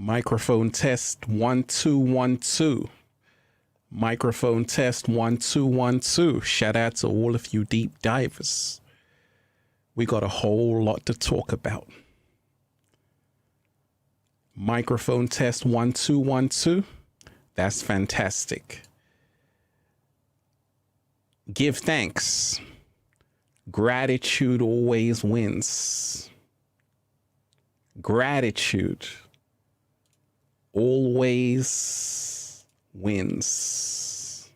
Microphone test 1 2 1 2. Microphone test 1 2 1 2. Shout out to all of you deep divers. We got a whole lot to talk about. Microphone test 1 2 1 2. That's fantastic. Give thanks. Gratitude always wins. Gratitude always wins.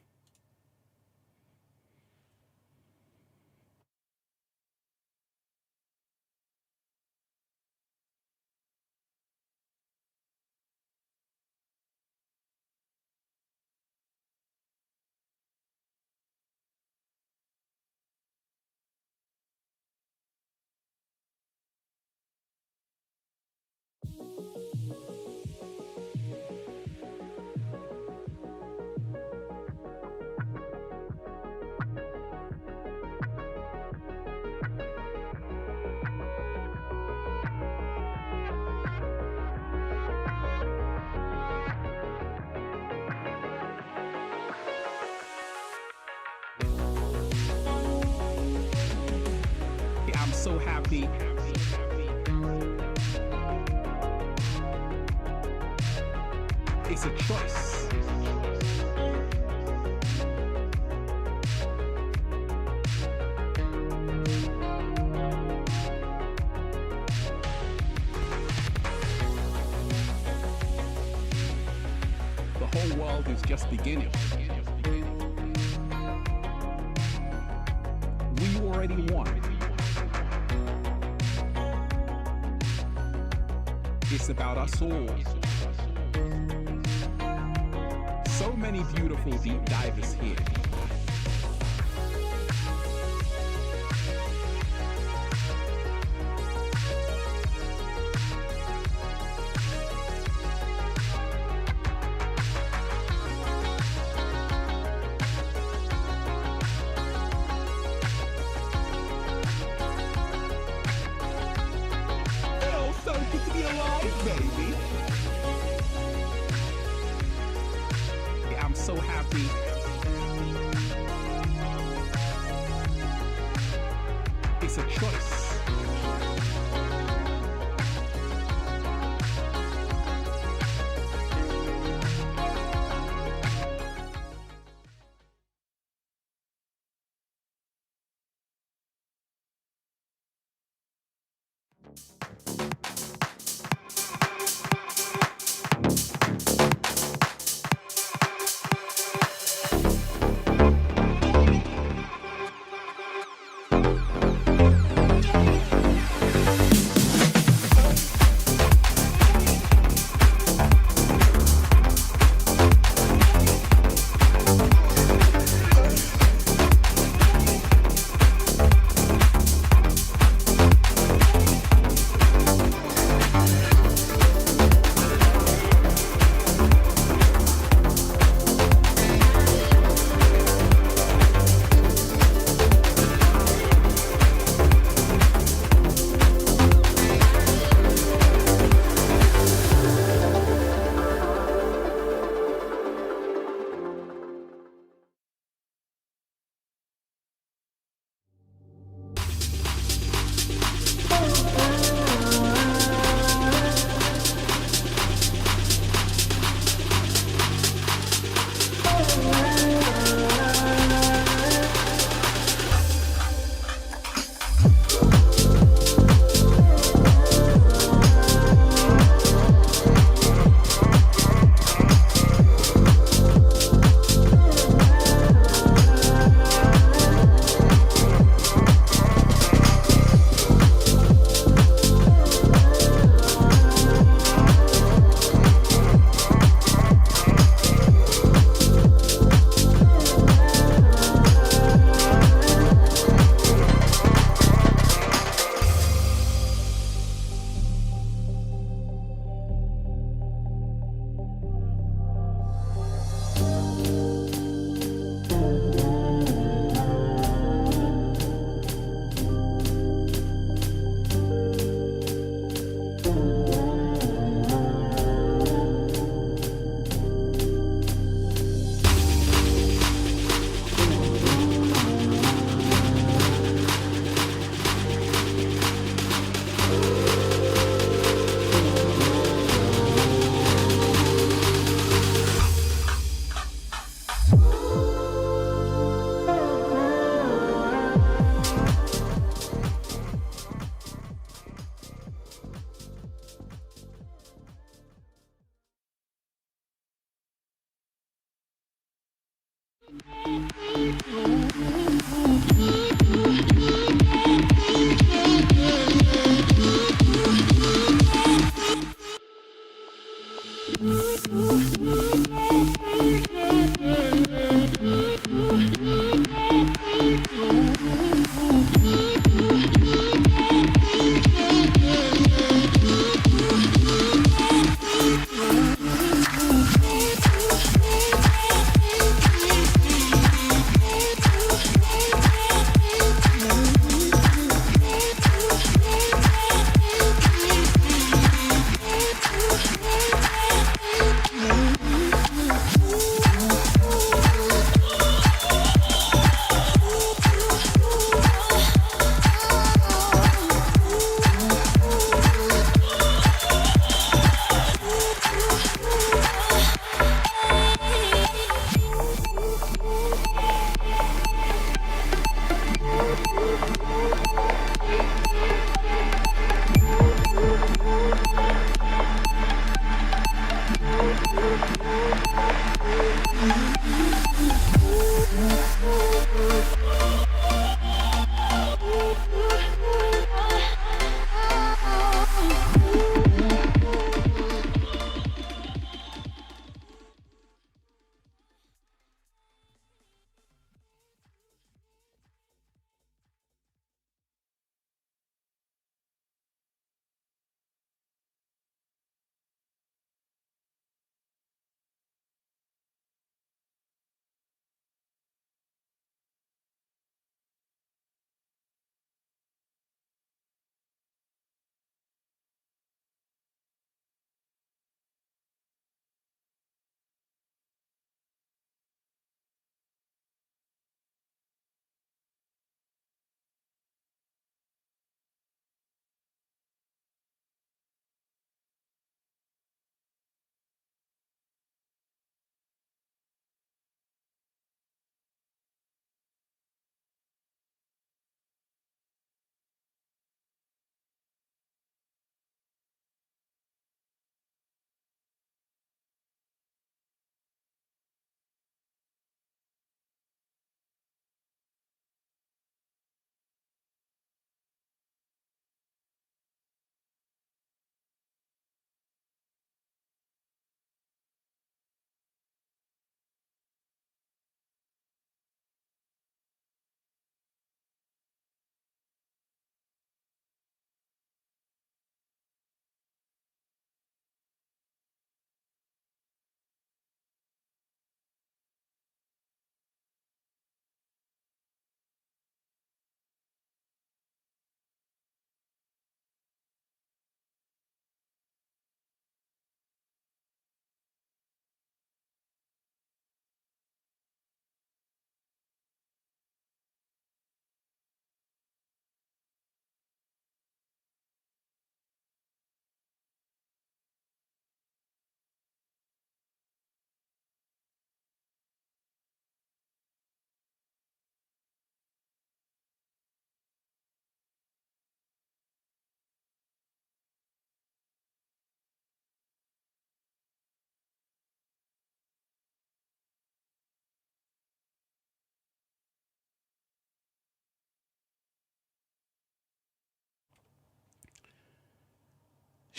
I'm so happy. It's a choice. The whole world is just beginning. We already won. It's about us all. So many beautiful deep divers here. Oh, so good to be alive, baby. I'm so happy. It's a choice.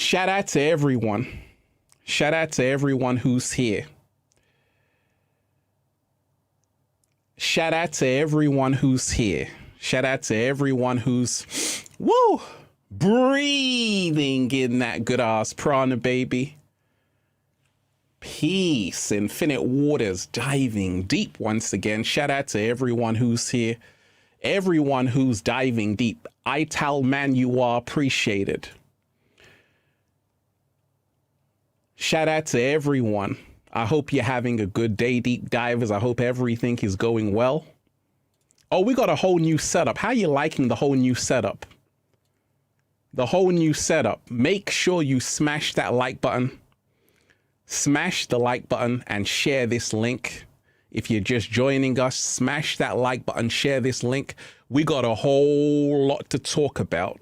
Shout out to everyone. Shout out to everyone who's here. Shout out to everyone who's here. Shout out to everyone who's, woo, breathing in that good ass prana, baby. Peace, infinite waters, diving deep once again. Shout out to everyone who's here. Everyone who's diving deep. I tell man, you are appreciated. Shout out to everyone. I hope you're having a good day, deep divers. I hope everything is going well. Oh, we got a whole new setup. How are you liking the whole new setup? The whole new setup. Make sure you smash that like button. Smash the like button and share this link. If you're just joining us, smash that like button, share this link. We got a whole lot to talk about.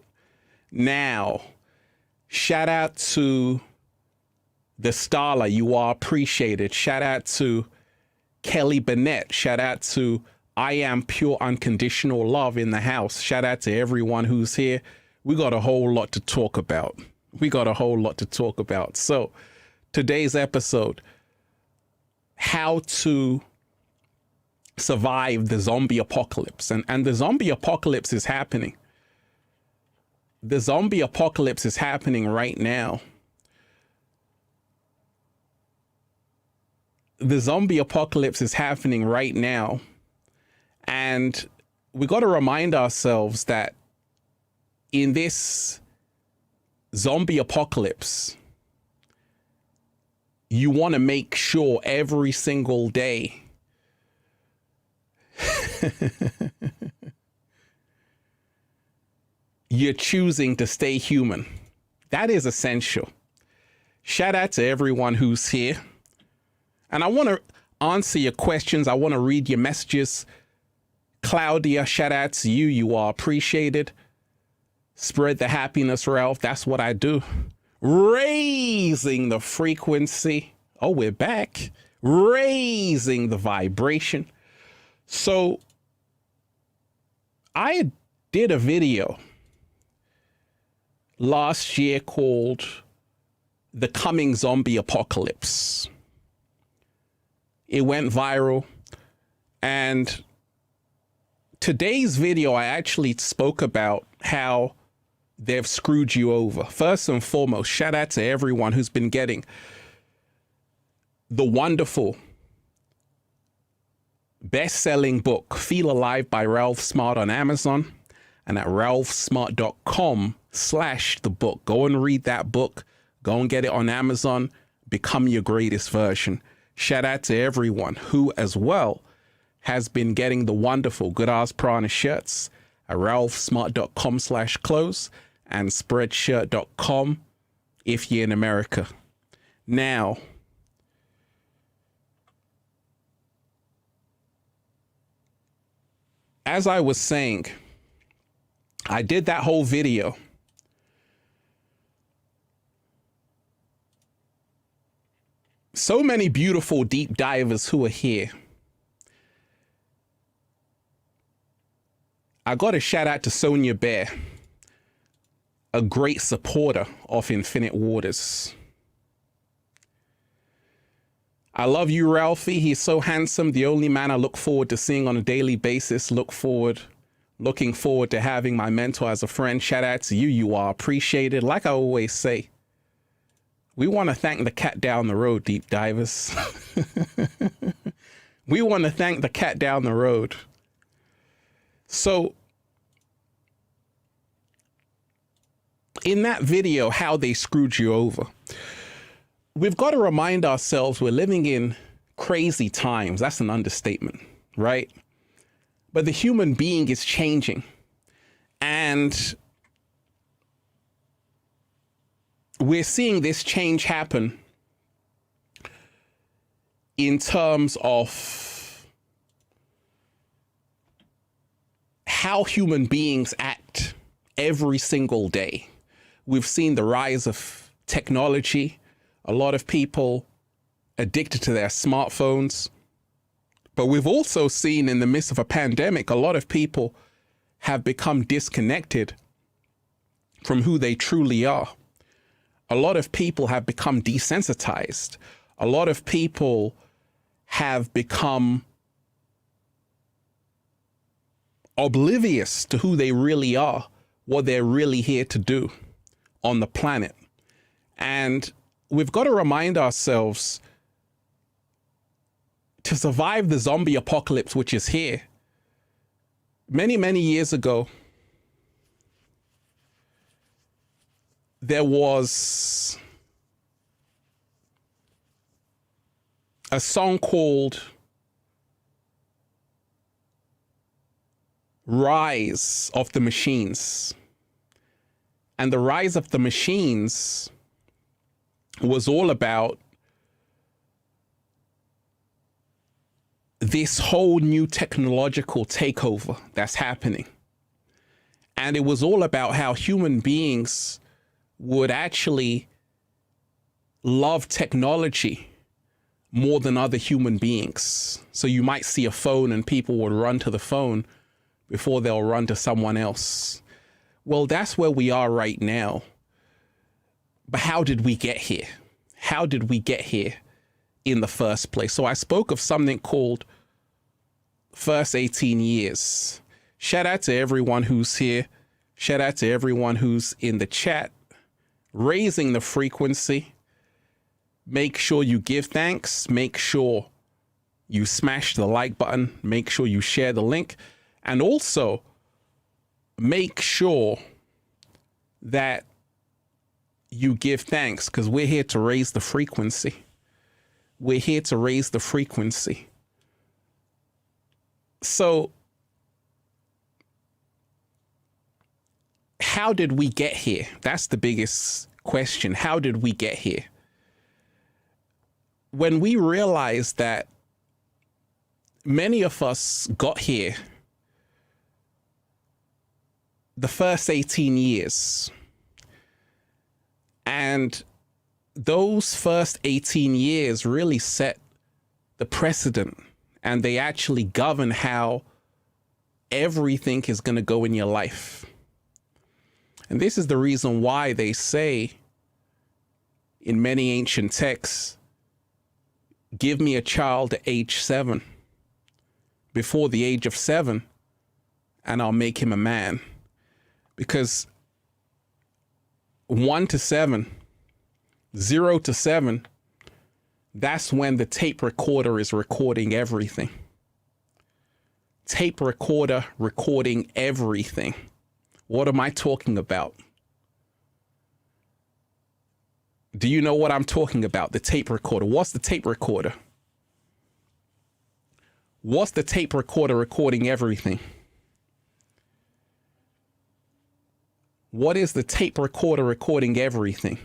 Now, shout out to the Starla, you are appreciated. Shout out to Kelly Burnett. Shout out to I am pure unconditional love in the house. Shout out to everyone who's here. We got a whole lot to talk about. So today's episode, how to survive the zombie apocalypse. And the zombie apocalypse is happening. The zombie apocalypse is happening right now. The zombie apocalypse is happening right now. And we got to remind ourselves that in this zombie apocalypse, you want to make sure every single day you're choosing to stay human. That is essential. Shout out to everyone who's here. And I want to answer your questions. I want to read your messages. Claudia, shout out to you. You are appreciated. Spread the happiness, Ralph. That's what I do. Raising the frequency. Oh, we're back. Raising the vibration. So I did a video last year called The Coming Zombie Apocalypse. It went viral. And today's video, I actually spoke about how they've screwed you over. First and foremost, shout out to everyone who's been getting the wonderful best-selling book, Feel Alive by Ralph Smart on Amazon and at ralphsmart.com/the book. Go and read that book. Go and get it on Amazon. Become your greatest version. Shout out to everyone who as well has been getting the wonderful Good Oz Prana shirts at ralphsmart.com/close and spreadshirt.com if you're in America. Now, as I was saying, I did that whole video. So many beautiful deep divers who are here. I got a shout out to Sonia Bear, a great supporter of Infinite Waters. I love you, Ralphie. He's so handsome. The only man I look forward to seeing on a daily basis. Looking forward to having my mentor as a friend. Shout out to you. You are appreciated. Like I always say, we want to thank the cat down the road, deep divers. We want to thank the cat down the road. So in that video, how they screwed you over, we've got to remind ourselves we're living in crazy times. That's an understatement, right? But the human being is changing. And we're seeing this change happen in terms of how human beings act every single day. We've seen the rise of technology. A lot of people addicted to their smartphones. But we've also seen in the midst of a pandemic, a lot of people have become disconnected from who they truly are. A lot of people have become desensitized. A lot of people have become oblivious to who they really are, what they're really here to do on the planet. And we've got to remind ourselves to survive the zombie apocalypse, which is here. Many, many years ago, there was a song called Rise of the Machines. And the Rise of the Machines was all about this whole new technological takeover that's happening. And it was all about how human beings would actually love technology more than other human beings. So you might see a phone and people would run to the phone before they'll run to someone else. Well, that's where we are right now. But how did we get here? How did we get here in the first place? So I spoke of something called first 18 years. Shout out to everyone who's here. Shout out to everyone who's in the chat, raising the frequency. Make sure you give thanks. Make sure you smash the like button. Make sure you share the link. And also make sure that you give thanks, because we're here to raise the frequency. We're here to raise the frequency. So how did we get here? That's the biggest question. How did we get here? When we realized that many of us got here the first 18 years, and those first 18 years really set the precedent, and they actually govern how everything is going to go in your life. And this is the reason why they say in many ancient texts, give me a child at age 7, before the age of 7, and I'll make him a man. Because 1 to 7, 0 to 7, that's when the tape recorder is recording everything. Tape recorder recording everything. What am I talking about? Do you know what I'm talking about? The tape recorder. What's the tape recorder? What's the tape recorder recording everything? What is the tape recorder recording everything?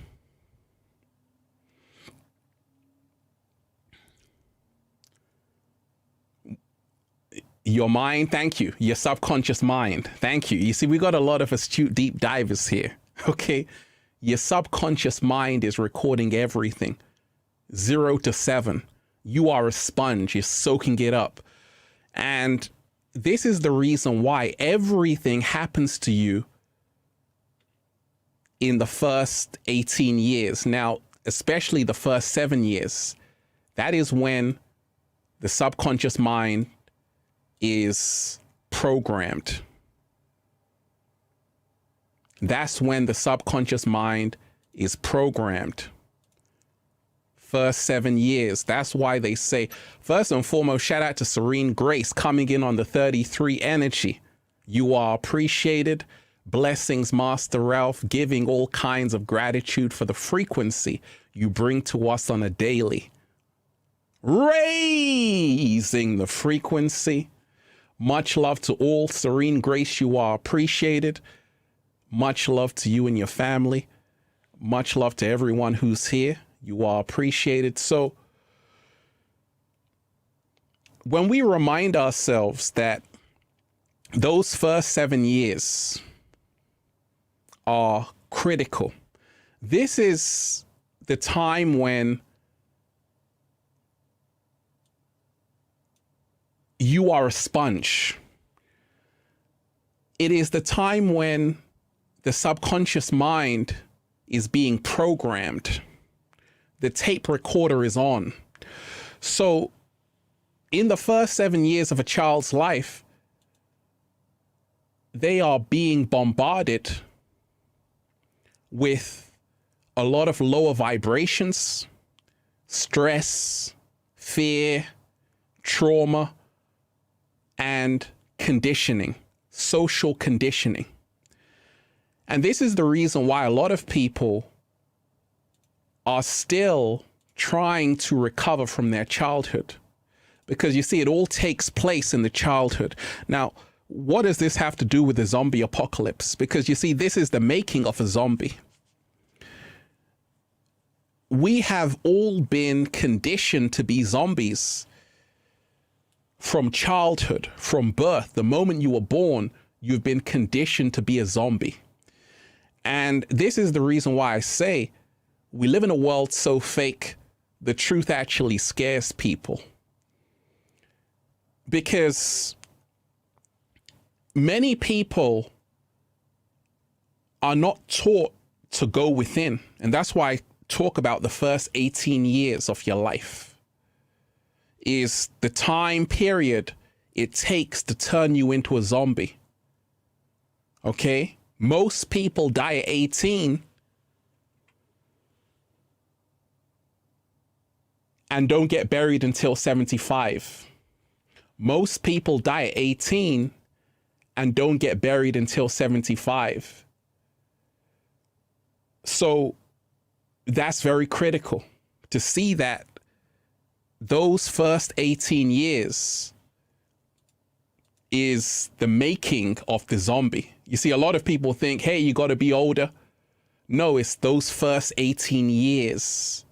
Your mind, thank you. Your subconscious mind, thank you. You see, we got a lot of astute deep divers here, okay? Your subconscious mind is recording everything. 0 to 7. You are a sponge. You're soaking it up. And this is the reason why everything happens to you in the first 18 years. Now, especially the first 7 years. That is when the subconscious mind is programmed. That's when the subconscious mind is programmed. First 7 years. That's why they say, first and foremost, shout out to Serene Grace coming in on the 33 energy. You are appreciated. Blessings, Master Ralph, giving all kinds of gratitude for the frequency you bring to us on a daily. Raising the frequency. Much love to all. Serene Grace, you are appreciated. Much love to you and your family. Much love to everyone who's here. You are appreciated. So when we remind ourselves that those first 7 years are critical, this is the time when you are a sponge. It is the time when the subconscious mind is being programmed. The tape recorder is on. So in the first 7 years of a child's life, they are being bombarded with a lot of lower vibrations, stress, fear, trauma, and conditioning, social conditioning. And this is the reason why a lot of people are still trying to recover from their childhood. Because you see, it all takes place in the childhood. Now, what does this have to do with the zombie apocalypse? Because you see, this is the making of a zombie. We have all been conditioned to be zombies from childhood, from birth. The moment you were born, you've been conditioned to be a zombie. And this is the reason why I say we live in a world so fake the truth actually scares people, because many people are not taught to go within. And that's why I talk about the first 18 years of your life is the time period it takes to turn you into a zombie. Okay? Most people die at 18 and don't get buried until 75. Most people die at 18 and don't get buried until 75. So that's very critical to see that those first 18 years is the making of the zombie. You see, a lot of people think, hey, you got to be older. No, it's those first 18 years.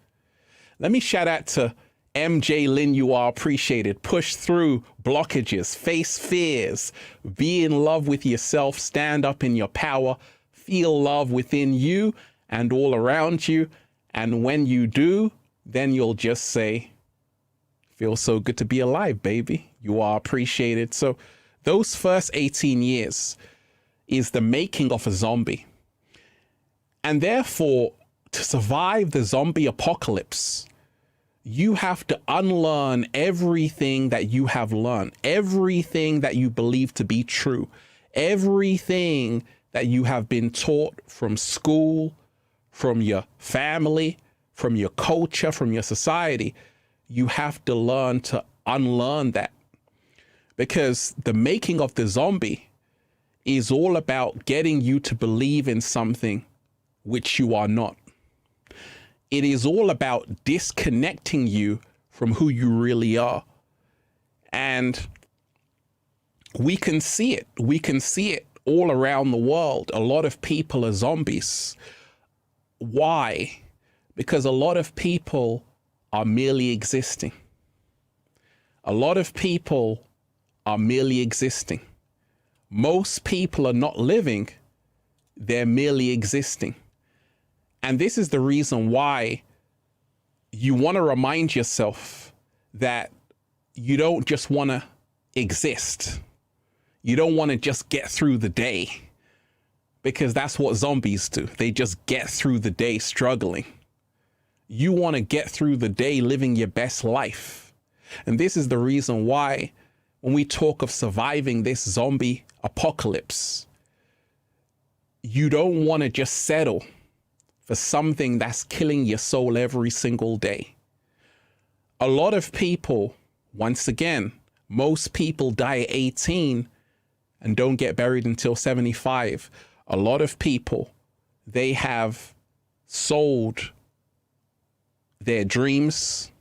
Let me shout out to MJ Lynn, you are appreciated. Push through blockages, face fears, be in love with yourself, stand up in your power, feel love within you and all around you. And when you do, then you'll just say, feels so good to be alive, baby. You are appreciated. So those first 18 years is the making of a zombie. And therefore, to survive the zombie apocalypse, you have to unlearn everything that you have learned, everything that you believe to be true, everything that you have been taught from school, from your family, from your culture, from your society. You have to learn to unlearn that, because the making of the zombie is all about getting you to believe in something which you are not. It is all about disconnecting you from who you really are. And we can see it. We can see it all around the world. A lot of people are zombies. Why? Because a lot of people are merely existing. A lot of people are merely existing. Most people are not living, they're merely existing. And this is the reason why you want to remind yourself that you don't just want to exist. You don't want to just get through the day, because that's what zombies do. They just get through the day struggling. You want to get through the day living your best life. And this is the reason why when we talk of surviving this zombie apocalypse, you don't want to just settle for something that's killing your soul every single day. A lot of people, once again, most people die at 18 and don't get buried until 75. A lot of people, they have sold their dreams,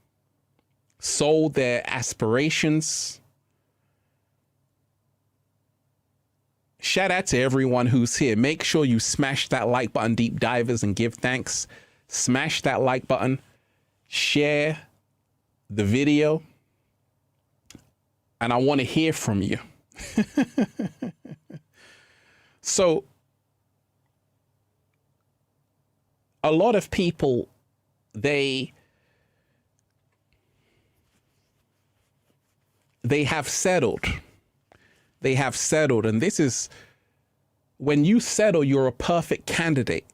sold their aspirations. Shout out to everyone who's here. Make sure you smash that like button, deep divers, and give thanks. Smash that like button. Share the video. And I want to hear from you. So, a lot of people, they have settled. They have settled. And this is, when you settle, you're a perfect candidate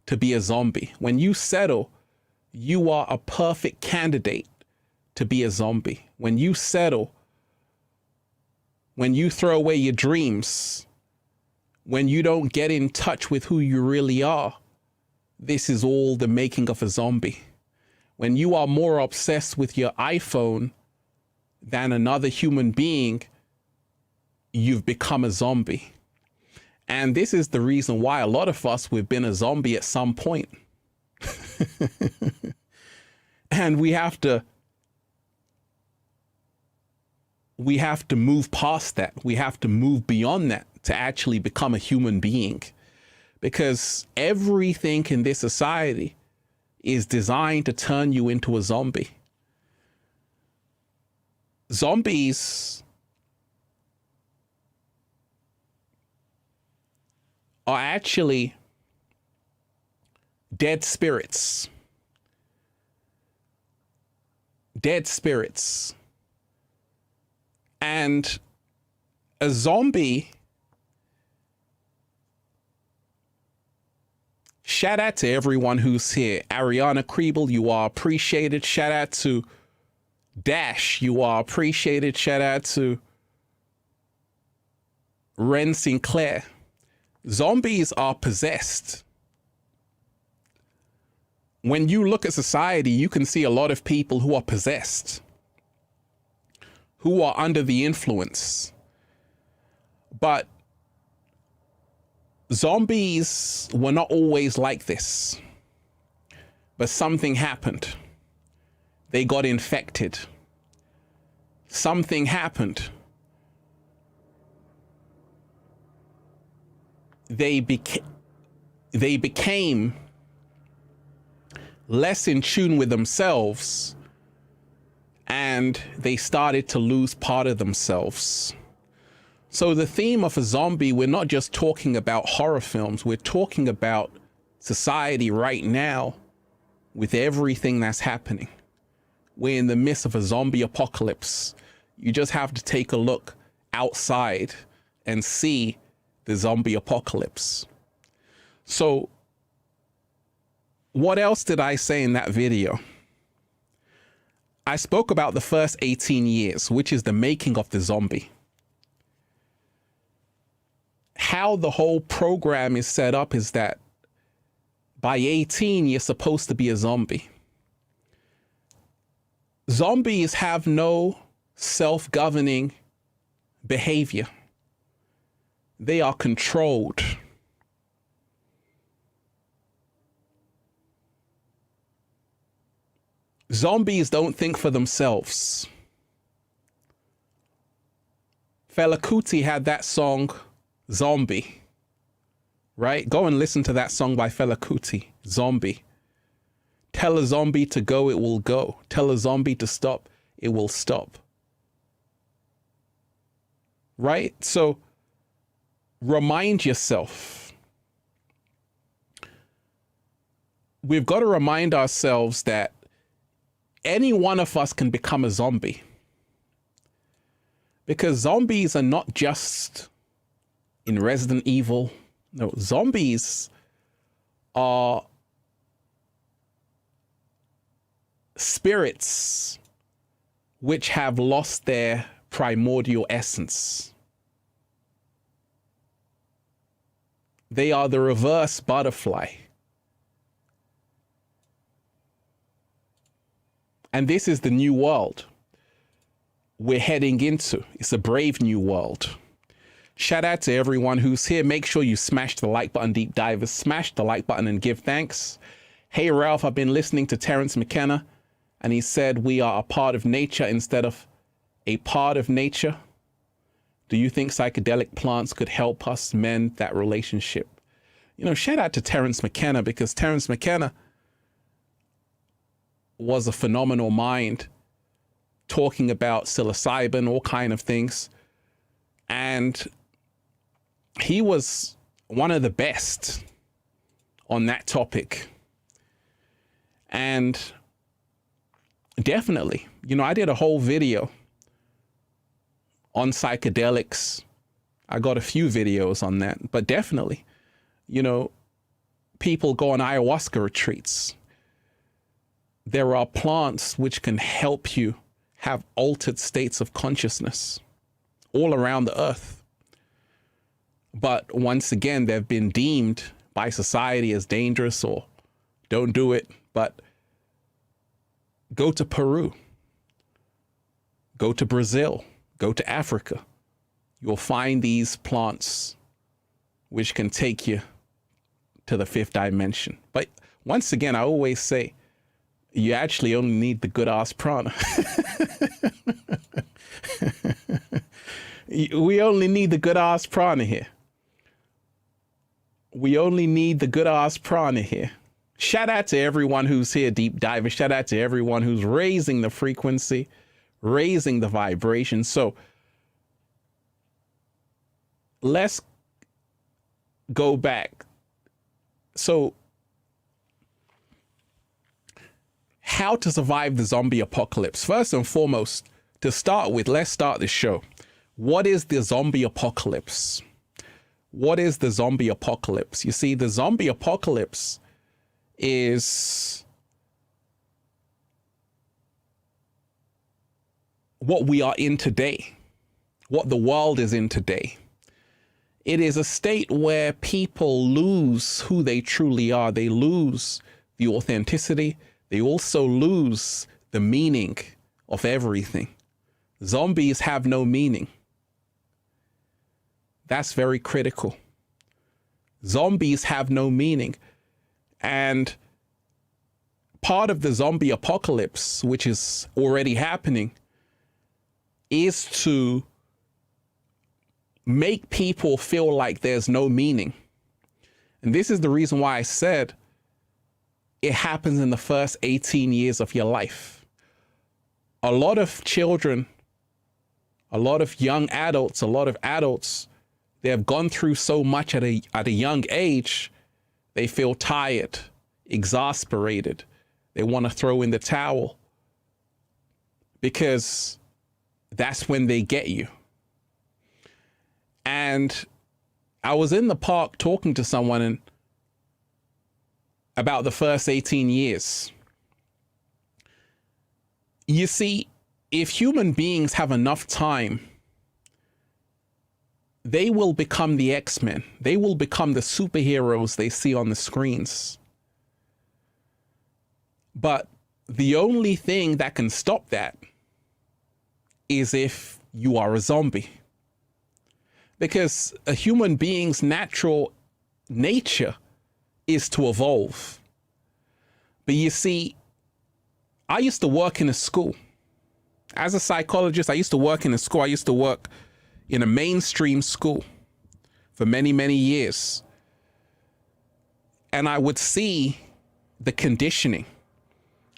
to be a zombie. When you settle, you are a perfect candidate to be a zombie. When you settle, when you throw away your dreams, when you don't get in touch with who you really are, this is all the making of a zombie. When you are more obsessed with your iPhone than another human being, you've become a zombie. And this is the reason why a lot of us, we've been a zombie at some point. And we have to move past that. We have to move beyond that to actually become a human being. Because everything in this society is designed to turn you into a zombie. Zombies are actually dead spirits. dead spirits. And a zombie, shout out to everyone who's here. Ariana Kriebel, you are appreciated. Shout out to Dash, you are appreciated. Shout out to Ren Sinclair. Zombies are possessed. When you look at society, you can see a lot of people who are possessed, who are under the influence. But zombies were not always like this. But something happened. They got infected. Something happened. They became less in tune with themselves, and they started to lose part of themselves. So the theme of a zombie, we're not just talking about horror films, we're talking about society right now with everything that's happening. We're in the midst of a zombie apocalypse. You just have to take a look outside and see the zombie apocalypse. So what else did I say in that video? I spoke about the first 18 years, which is the making of the zombie. How the whole program is set up is that by 18, you're supposed to be a zombie. Zombies have no self-governing behavior. They are controlled. Zombies don't think for themselves. Fela Kuti had that song, Zombie, right? Go and listen to that song by Fela Kuti, Zombie. Tell a zombie to go, it will go. Tell a zombie to stop, it will stop. Right? So remind yourself. We've got to remind ourselves that any one of us can become a zombie. Because zombies are not just in Resident Evil. No, zombies are spirits which have lost their primordial essence. They are the reverse butterfly. And this is the new world we're heading into. It's a brave new world. Shout out to everyone who's here. Make sure you smash the like button, deep divers. Smash the like button and give thanks. Hey, Ralph, I've been listening to Terence McKenna, and he said we are a part of nature instead of a part of nature. Do you think psychedelic plants could help us mend that relationship? You know, shout out to Terence McKenna, because Terence McKenna was a phenomenal mind talking about psilocybin, all kind of things. And he was one of the best on that topic. And definitely, you know, I did a whole video on psychedelics. I got a few videos on that, but definitely, you know, people go on ayahuasca retreats. There are plants which can help you have altered states of consciousness all around the earth. But once again, they've been deemed by society as dangerous or don't do it. But go to Peru, go to Brazil, go to Africa. You'll find these plants which can take you to the fifth dimension. But once again, I always say, you actually only need the good ass prana. We only need the good ass prana here. We only need the good ass prana here. Shout out to everyone who's here, deep diving. Shout out to everyone who's raising the frequency, raising the vibration. So let's go back. So how to survive the zombie apocalypse. First and foremost, to start with, let's start the show. What is the zombie apocalypse? What is the zombie apocalypse? You see, the zombie apocalypse is what we are in today, what the world is in today. It is a state where people lose who they truly are. They lose the authenticity. They also lose the meaning of everything. Zombies have no meaning. That's very critical. Zombies have no meaning. And part of the zombie apocalypse, which is already happening, is to make people feel like there's no meaning. And this is the reason why I said it happens in the first 18 years of your life. A lot of children, a lot of young adults, a lot of adults, they have gone through so much at a young age, they feel tired, exasperated. They want to throw in the towel because that's when they get you. And I was in the park talking to someone about the first 18 years. You see, if human beings have enough time, they will become the X-Men. They will become the superheroes they see on the screens. But the only thing that can stop that is if you are a zombie. Because a human being's natural nature is to evolve. But you see, I used to work in a school. As a psychologist, I used to work in a school. I used to work in a mainstream school for many, many years. And I would see the conditioning.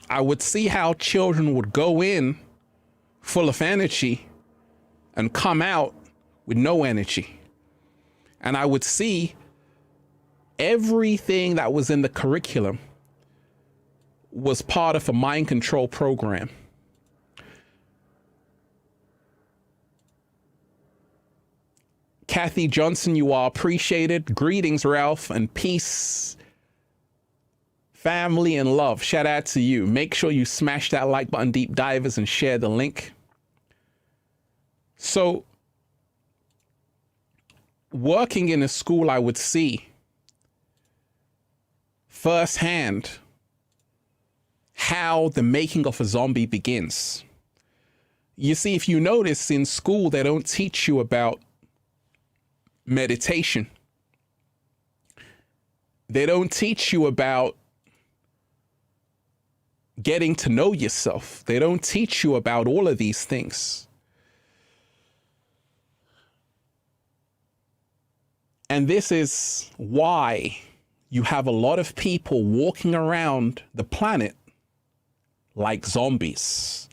I would see how children would go in full of energy and come out with no energy. And I would see everything that was in the curriculum was part of a mind control program. Kathy Johnson, you are appreciated. Greetings, Ralph, and peace, family, and love. Shout out to you. Make sure you smash that like button, deep divers, and share the link. So, working in a school, I would see firsthand how the making of a zombie begins. You see, if you notice in school, they don't teach you about meditation. They don't teach you about getting to know yourself. They don't teach you about all of these things. And this is why you have a lot of people walking around the planet like zombies,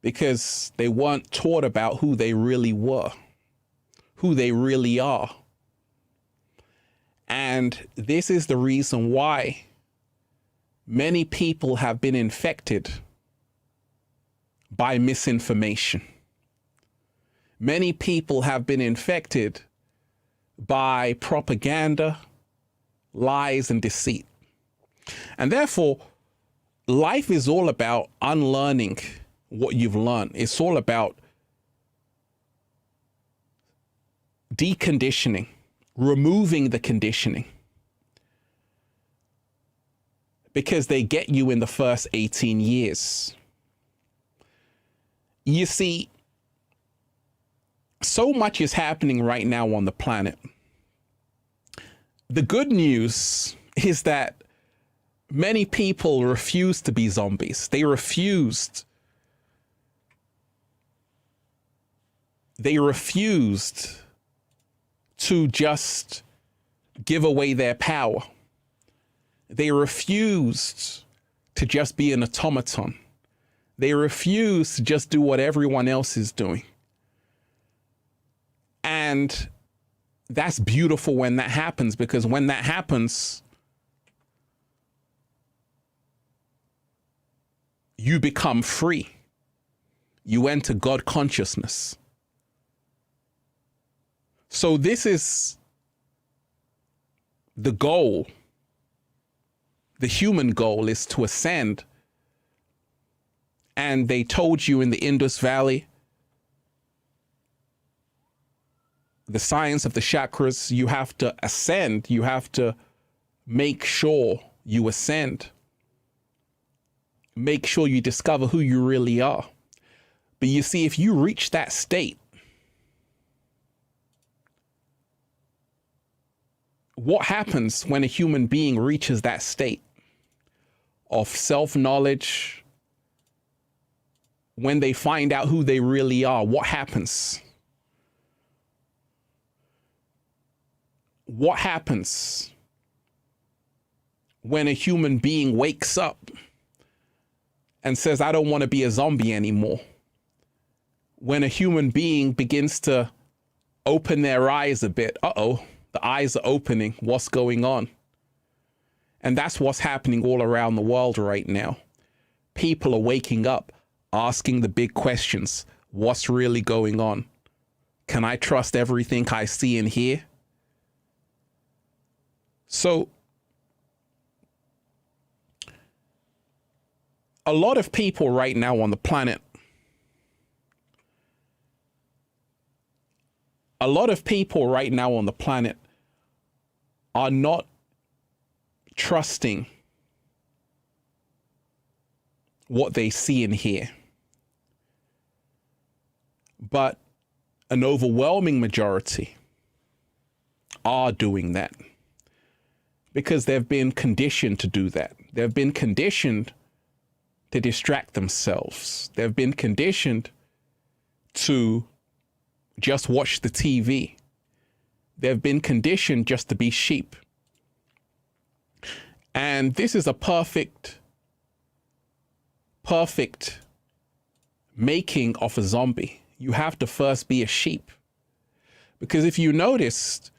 because they weren't taught about who they really were, who they really are. And this is the reason why many people have been infected by misinformation. Many people have been infected by propaganda, lies, and deceit. And therefore, life is all about unlearning what you've learned. It's all about deconditioning, removing the conditioning, because they get you in the first 18 years. You see, so much is happening right now on the planet. The good news is that many people refuse to be zombies. They refused to just give away their power. They refused to just be an automaton. They refused to just do what everyone else is doing. And that's beautiful when that happens, because when that happens, you become free. You enter God consciousness. So this is the goal. The human goal is to ascend. And they told you in the Indus Valley, the science of the chakras, you have to ascend. You have to make sure you ascend. Make sure you discover who you really are. But you see, if you reach that state, what happens when a human being reaches that state of self-knowledge? When they find out who they really are, what happens? What happens when a human being wakes up and says, I don't want to be a zombie anymore? When a human being begins to open their eyes a bit, uh-oh, the eyes are opening, what's going on? And that's what's happening all around the world right now. People are waking up, asking the big questions. What's really going on? Can I trust everything I see and hear? So, a lot of people right now on the planet, are not trusting what they see and hear. But an overwhelming majority are doing that because they've been conditioned to do that. They've been conditioned to distract themselves. They've been conditioned to just watch the TV. They've been conditioned just to be sheep. And this is a perfect making of a zombie. You have to first be a sheep. Because if you noticed,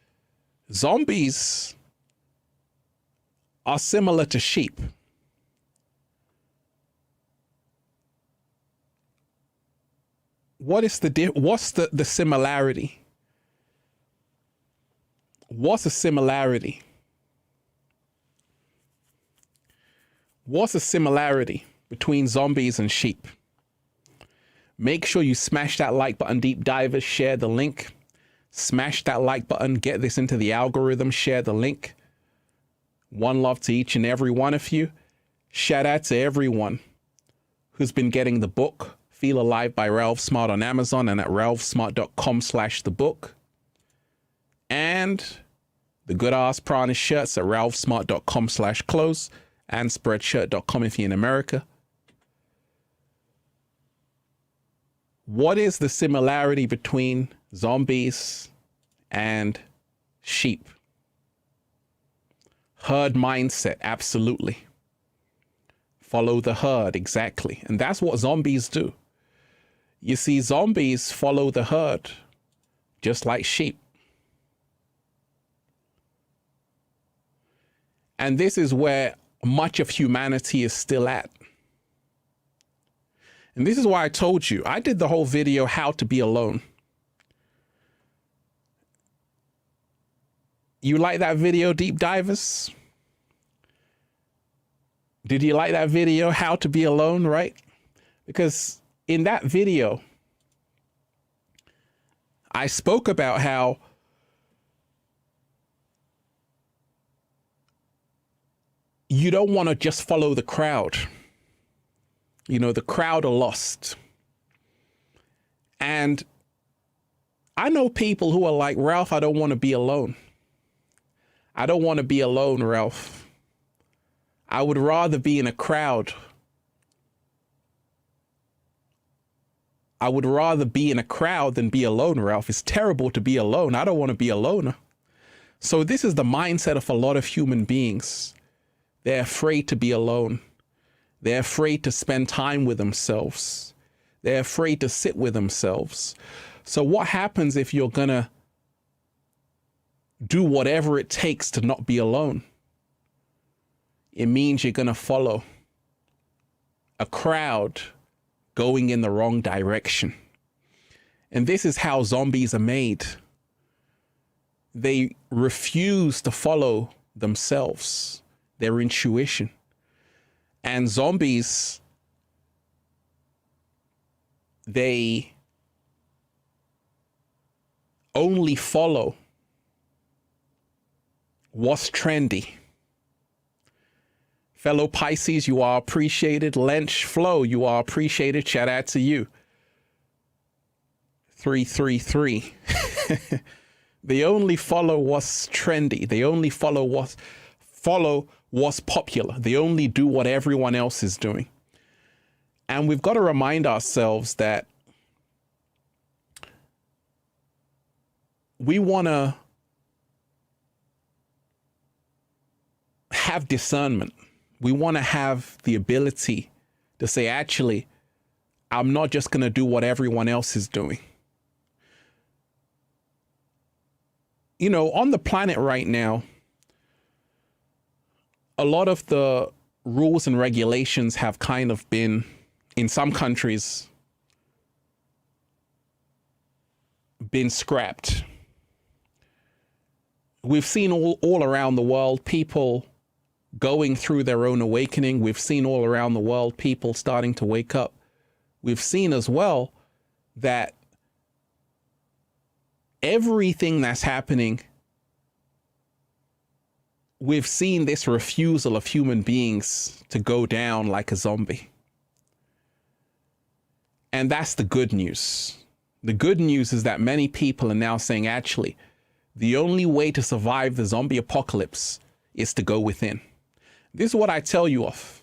zombies are similar to sheep. What's the similarity? What's the similarity? What's the similarity between zombies and sheep? Make sure you smash that like button, deep divers, share the link. Smash that like button, get this into the algorithm, share the link. One love to each and every one of you. Shout out to everyone who's been getting the book, Feel Alive by Ralph Smart on Amazon and at ralphsmart.com/thebook. And the good ass prana shirts at ralphsmart.com/clothes and spreadshirt.com if you're in America. What is the similarity between zombies and sheep? Herd mindset, absolutely. Follow the herd, exactly. And that's what zombies do. You see, zombies follow the herd, just like sheep. And this is where much of humanity is still at. And this is why I told you, I did the whole video, How to Be Alone. You like that video, deep divers? Did you like that video, How to Be Alone, right? Because in that video, I spoke about how you don't want to just follow the crowd. You know, the crowd are lost. And I know people who are like, Ralph, I don't want to be alone. I don't want to be alone, Ralph. I would rather be in a crowd. I would rather be in a crowd than be alone, Ralph. It's terrible to be alone. I don't want to be alone. So this is the mindset of a lot of human beings. They're afraid to be alone. They're afraid to spend time with themselves. They're afraid to sit with themselves. So what happens if you're gonna do whatever it takes to not be alone? It means you're gonna follow a crowd going in the wrong direction. And this is how zombies are made. They refuse to follow themselves, their intuition. And zombies, they only follow what's trendy. Fellow Pisces, you are appreciated. Lench Flow, you are appreciated. Shout out to you. 333. They only follow what's trendy. They only follow what's popular. They only do what everyone else is doing. And we've got to remind ourselves that we want to have discernment. We want to have the ability to say, actually, I'm not just going to do what everyone else is doing. You know, on the planet right now, a lot of the rules and regulations have kind of been, in some countries, been scrapped. We've seen all around the world people going through their own awakening. We've seen all around the world people starting to wake up. We've seen as well that everything that's happening, we've seen this refusal of human beings to go down like a zombie. And that's the good news. The good news is that many people are now saying, actually, the only way to survive the zombie apocalypse is to go within. This is what I tell you of.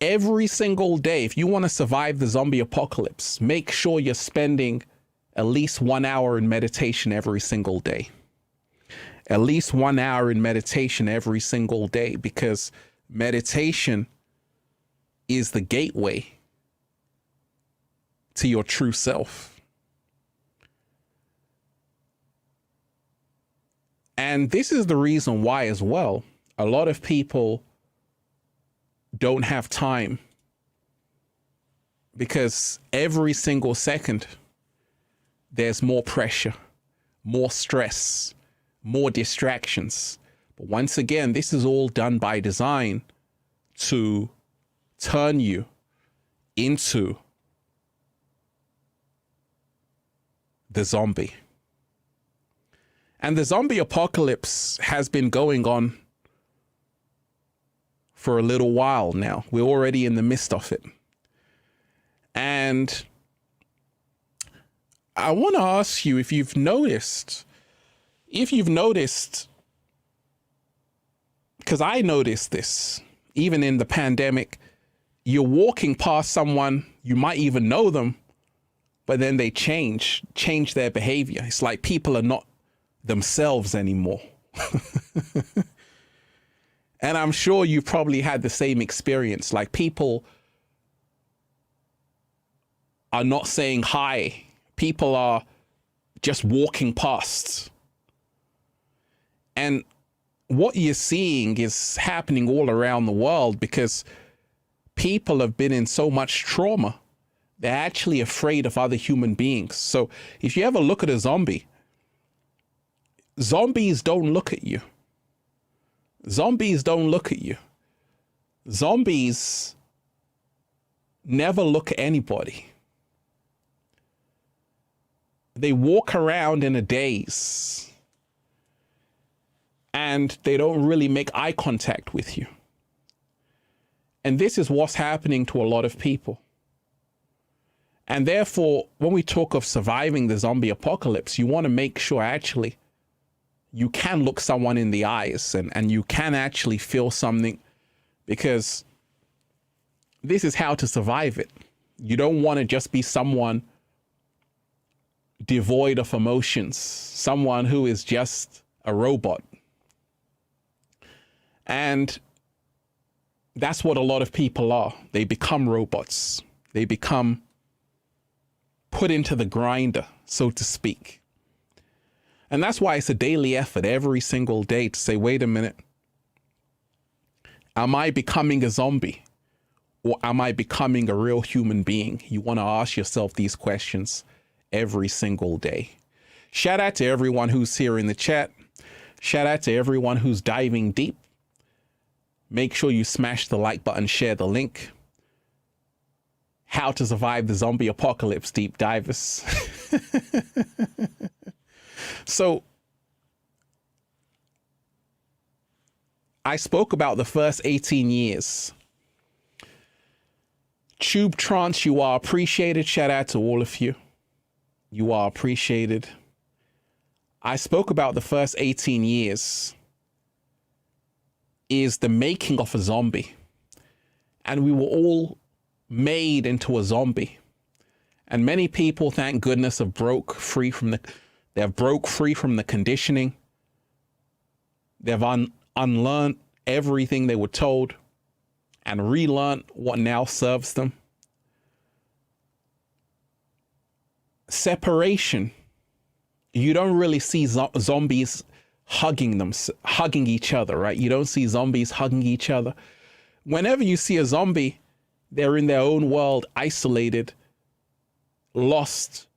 Every single day, if you want to survive the zombie apocalypse, make sure you're spending at least 1 hour in meditation every single day. At least 1 hour in meditation every single day, because meditation is the gateway to your true self. And this is the reason why as well, a lot of people don't have time, because every single second there's more pressure, more stress, more distractions. But once again, this is all done by design to turn you into the zombie. And the zombie apocalypse has been going on for a little while now. We're already in the midst of it. And I want to ask you if you've noticed, because I noticed this, even in the pandemic, you're walking past someone, you might even know them, but then they change their behavior. It's like people are not themselves anymore. And I'm sure you've probably had the same experience. Like, people are not saying hi. People are just walking past. And what you're seeing is happening all around the world because people have been in so much trauma. They're actually afraid of other human beings. So if you ever look at a zombie, zombies don't look at you. Zombies don't look at you. Zombies never look at anybody. They walk around in a daze and they don't really make eye contact with you. And this is what's happening to a lot of people. And therefore, when we talk of surviving the zombie apocalypse, you want to make sure actually you can look someone in the eyes and you can actually feel something, because this is how to survive it. You don't want to just be someone devoid of emotions, someone who is just a robot. And that's what a lot of people are. They become robots. They become put into the grinder, so to speak. And that's why it's a daily effort every single day to say, wait a minute, Am I becoming a zombie? Or am I becoming a real human being? You want to ask yourself these questions every single day. Shout out to everyone who's here in the chat. Shout out to everyone who's diving deep. Make sure you smash the like button, share the link. How to survive the zombie apocalypse, deep divers. So I spoke about the first 18 years. Tube Trance, you are appreciated. Shout out to all of you. You are appreciated. I spoke about the first 18 years is the making of a zombie. And we were all made into a zombie. And many people, thank goodness, have broke free from the conditioning. They've unlearned everything they were told and relearned what now serves them. Separation. You don't really see zombies hugging each other, right? You don't see zombies hugging each other. Whenever you see a zombie, they're in their own world, isolated, lost,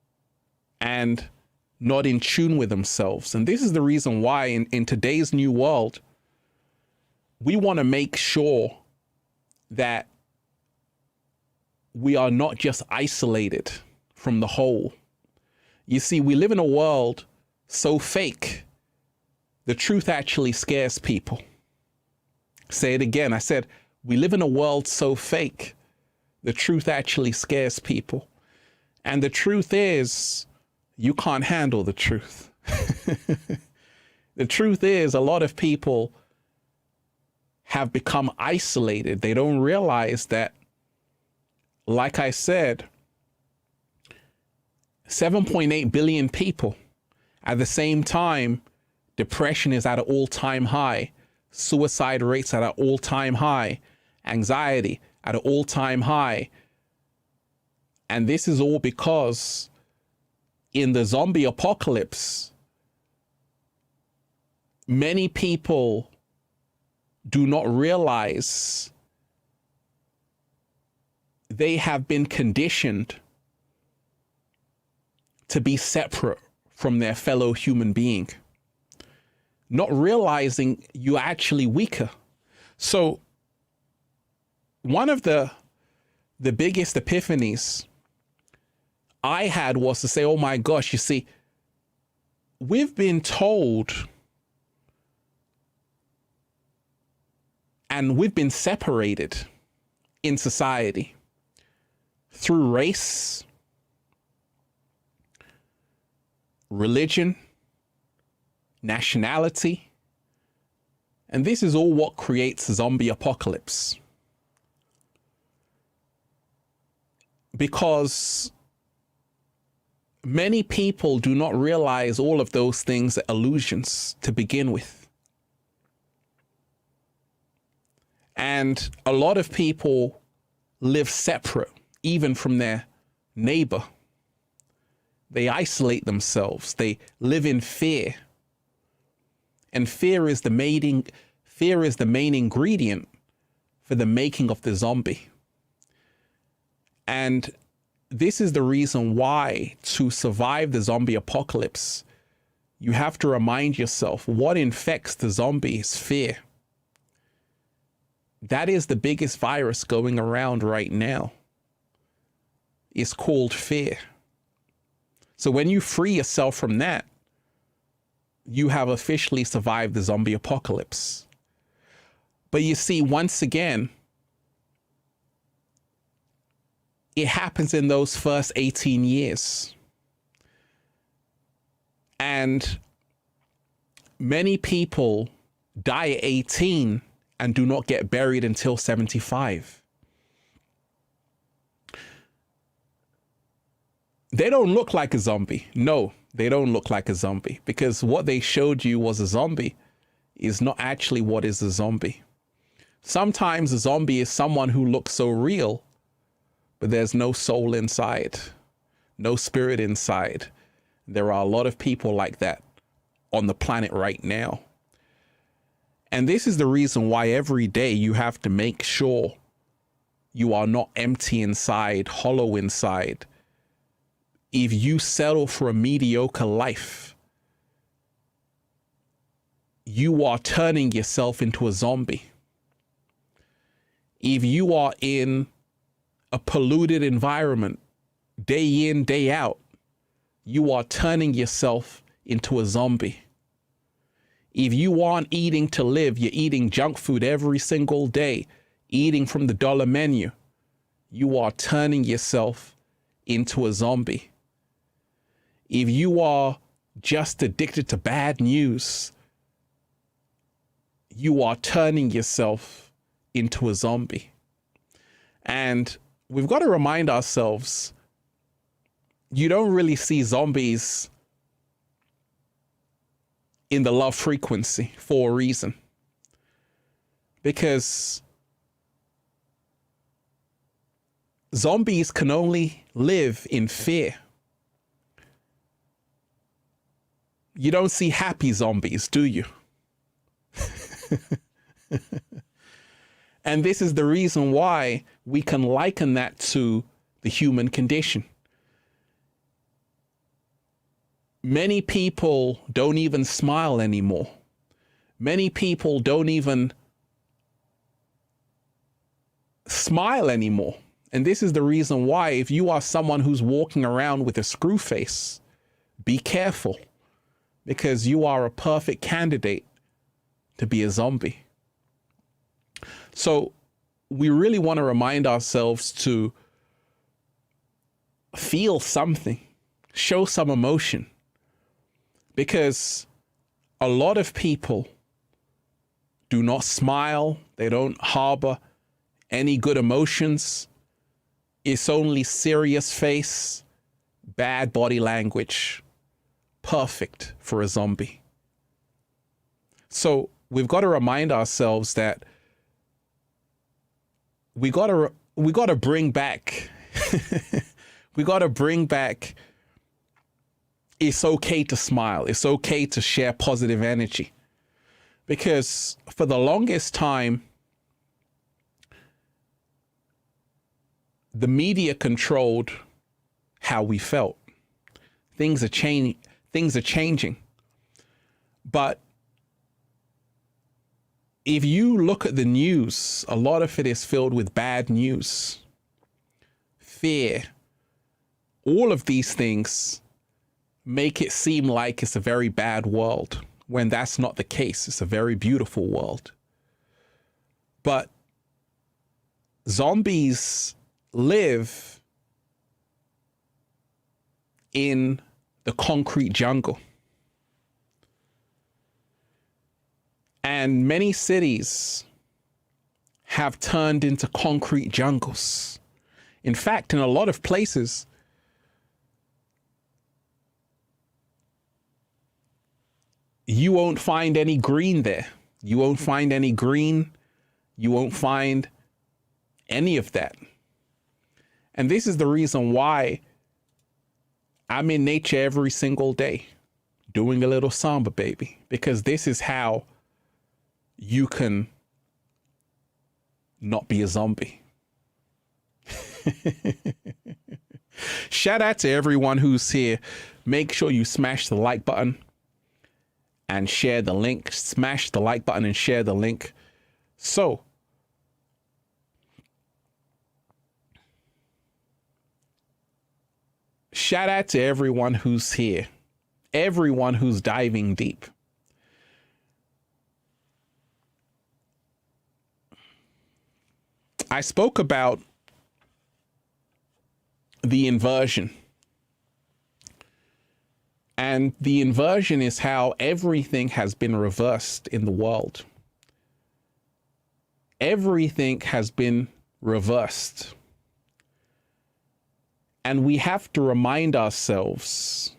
and not in tune with themselves. And this is the reason why in today's new world, we want to make sure that we are not just isolated from the whole. You see, we live in a world so fake, the truth actually scares people. Say it again. I said, we live in a world so fake, the truth actually scares people. And the truth is, you can't handle the truth. The truth is, a lot of people have become isolated. They don't realize that, like I said, 7.8 billion people. At the same time, depression is at an all-time high. Suicide rates at an all-time high. Anxiety at an all-time high. And this is all because in the zombie apocalypse, many people do not realize they have been conditioned to be separate from their fellow human being, not realizing you're actually weaker. So one of the biggest epiphanies I had was to say, oh my gosh, you see, we've been told and we've been separated in society through race, religion, nationality, and this is all what creates a zombie apocalypse. Because many people do not realize all of those things are illusions to begin with. And a lot of people live separate, even from their neighbor. They isolate themselves. They live in fear. And fear is the main ingredient for the making of the zombie. And this is the reason why, to survive the zombie apocalypse, you have to remind yourself what infects the zombie is fear. That is the biggest virus going around right now. It's called fear. So when you free yourself from that, you have officially survived the zombie apocalypse. But you see, once again, it happens in those first 18 years. And many people die at 18 and do not get buried until 75. They don't look like a zombie. No, they don't look like a zombie, because what they showed you was a zombie is not actually what is a zombie. Sometimes a zombie is someone who looks so real, but there's no soul inside, no spirit inside. There are a lot of people like that on the planet right now. And this is the reason why every day you have to make sure you are not empty inside, hollow inside. If you settle for a mediocre life, you are turning yourself into a zombie. If you are in a polluted environment, day in, day out, you are turning yourself into a zombie. If you aren't eating to live, you're eating junk food every single day, eating from the dollar menu, you are turning yourself into a zombie. If you are just addicted to bad news, you are turning yourself into a zombie. And we've got to remind ourselves, you don't really see zombies in the love frequency for a reason. Because zombies can only live in fear. You don't see happy zombies, do you? And this is the reason why we can liken that to the human condition. Many people don't even smile anymore. Many people don't even smile anymore. And this is the reason why, if you are someone who's walking around with a screw face, be careful, because you are a perfect candidate to be a zombie. So we really want to remind ourselves to feel something, show some emotion, because a lot of people do not smile. They don't harbor any good emotions. It's only serious face, bad body language, perfect for a zombie. So we've got to remind ourselves that we got to bring back we got to bring back, it's okay to smile. It's okay to share positive energy. Because for the longest time, the media controlled how we felt. Things are changing. But if you look at the news, a lot of it is filled with bad news, fear. All of these things make it seem like it's a very bad world, when that's not the case. It's a very beautiful world. But zombies live in the concrete jungle. And many cities have turned into concrete jungles. In fact, in a lot of places, you won't find any green there. You won't find any green. You won't find any of that. And this is the reason why I'm in nature every single day, doing a little samba, baby, because this is how you can not be a zombie. Shout out to everyone who's here. Make sure you smash the like button and share the link. Smash the like button and share the link. So, shout out to everyone who's here, everyone who's diving deep. I spoke about the inversion. And the inversion is how everything has been reversed in the world. Everything has been reversed. And we have to remind ourselves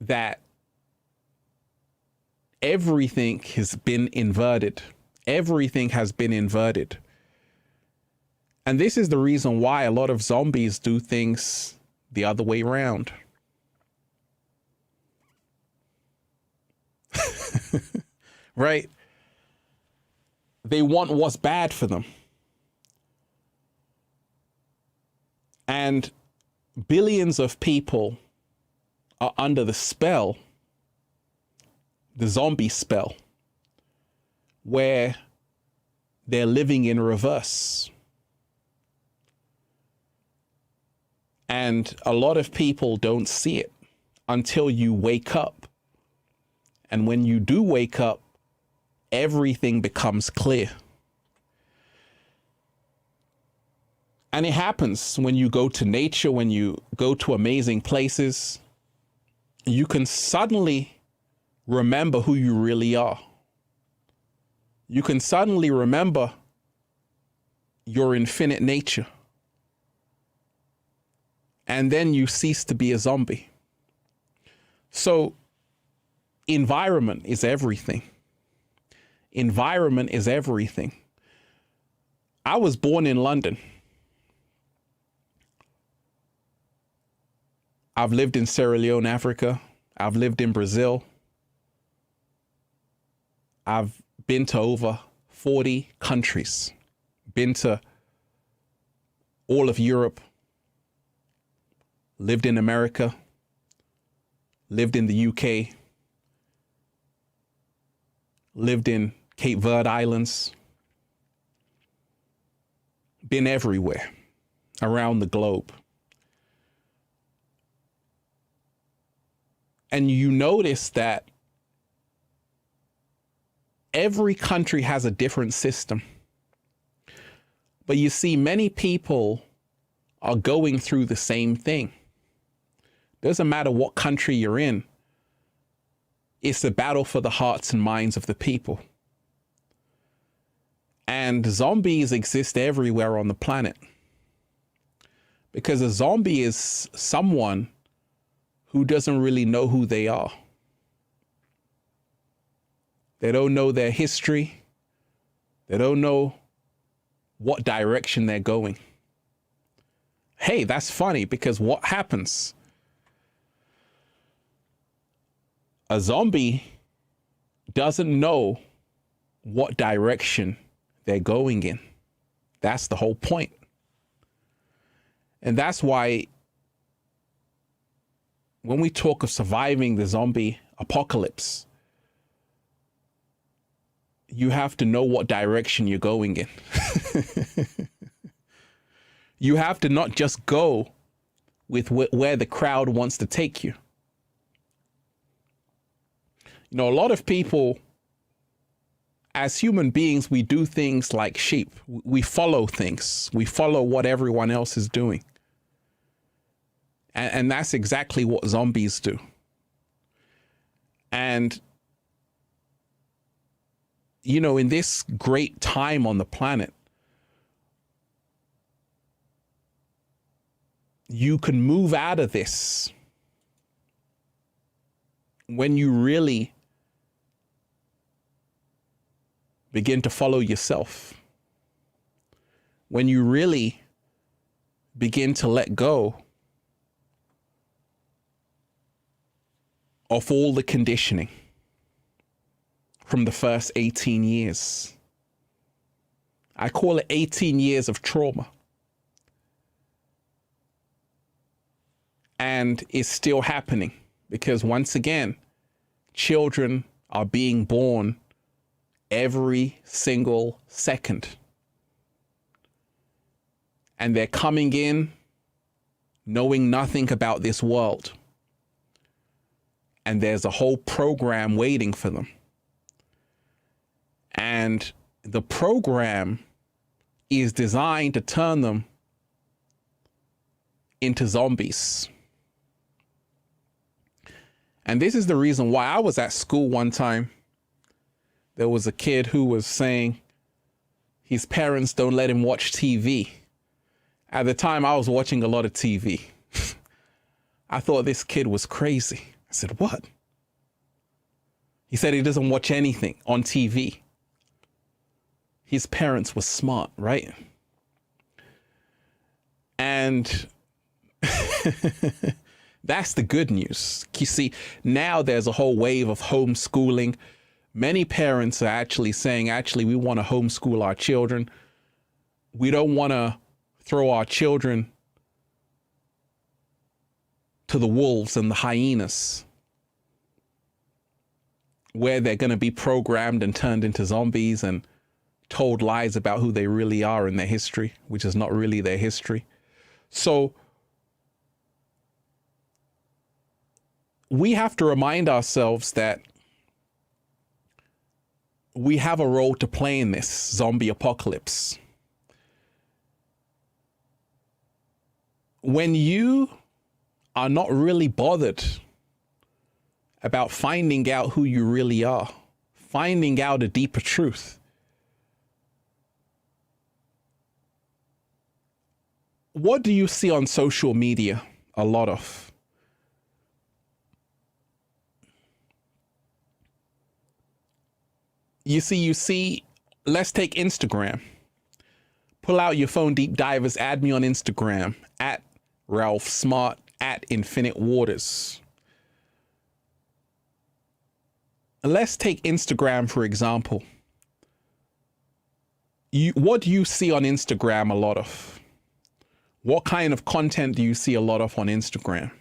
that everything has been inverted. Everything has been inverted. And this is the reason why a lot of zombies do things the other way around. right? They want what's bad for them. And billions of people are under the spell, the zombie spell, where they're living in reverse. And a lot of people don't see it until you wake up. And when you do wake up, everything becomes clear. And it happens when you go to nature, when you go to amazing places, you can suddenly remember who you really are. You can suddenly remember your infinite nature. And then you cease to be a zombie. So environment is everything. Environment is everything. I was born in London. I've lived in Sierra Leone, Africa. I've lived in Brazil. I've been to over 40 countries. Been to all of Europe. Lived in America. Lived in the UK. Lived in Cape Verde Islands. Been everywhere around the globe. And you notice that every country has a different system. But you see, many people are going through the same thing. Doesn't matter what country you're in. It's a battle for the hearts and minds of the people. And zombies exist everywhere on the planet. Because a zombie is someone who doesn't really know who they are. They don't know their history. They don't know what direction they're going. Hey, that's funny, because what happens? A zombie doesn't know what direction they're going in. That's the whole point. And that's why when we talk of surviving the zombie apocalypse, you have to know what direction you're going in. You have to not just go with where the crowd wants to take you. You know, a lot of people, as human beings, we do things like sheep. We follow things. We follow what everyone else is doing. And that's exactly what zombies do. And, you know, in this great time on the planet, you can move out of this when you really begin to follow yourself. When you really begin to let go of all the conditioning from the first 18 years. I call it 18 years of trauma. And it's still happening because, once again, children are being born every single second. And they're coming in knowing nothing about this world. And there's a whole program waiting for them. And the program is designed to turn them into zombies. And this is the reason why I was at school one time. There was a kid who was saying his parents don't let him watch TV. At the time, I was watching a lot of TV. I thought this kid was crazy. I said, what? He said he doesn't watch anything on TV. His parents were smart, right? And that's the good news. You see, now there's a whole wave of homeschooling. Many parents are actually saying, actually, we want to homeschool our children. We don't want to throw our children to the wolves and the hyenas, where they're going to be programmed and turned into zombies and told lies about who they really are in their history, which is not really their history. So we have to remind ourselves that we have a role to play in this zombie apocalypse. When you are not really bothered about finding out who you really are, finding out a deeper truth, what do you see on social media a lot of? You see, let's take Instagram. Pull out your phone, deep divers, add me on Instagram, at Ralph Smart, at Infinite Waters. Let's take Instagram, for example. What do you see on Instagram a lot of? What kind of content do you see a lot of on Instagram?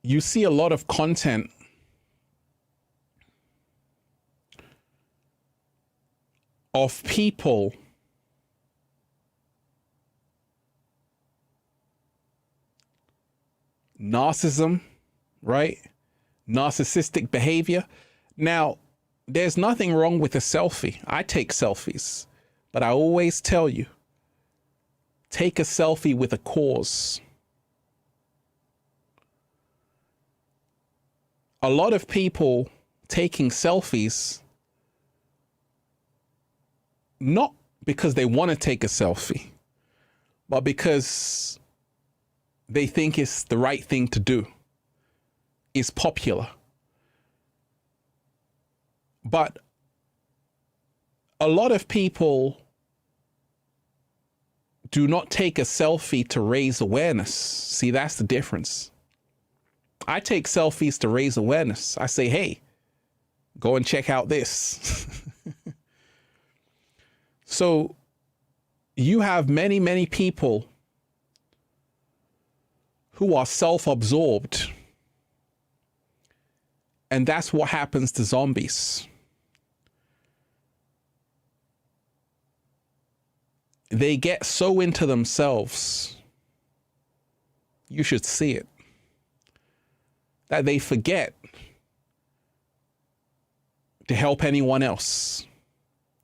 You see a lot of content of people narcissism, right? Narcissistic behavior. Now, there's nothing wrong with a selfie. I take selfies, but I always tell you, take a selfie with a cause. A lot of people taking selfies, not because they want to take a selfie, but because they think it's the right thing to do. It's popular. But a lot of people do not take a selfie to raise awareness. See, that's the difference. I take selfies to raise awareness. I say, hey, go and check out this. So you have many, many people who are self-absorbed. And that's what happens to zombies. They get so into themselves, you should see it, that they forget to help anyone else.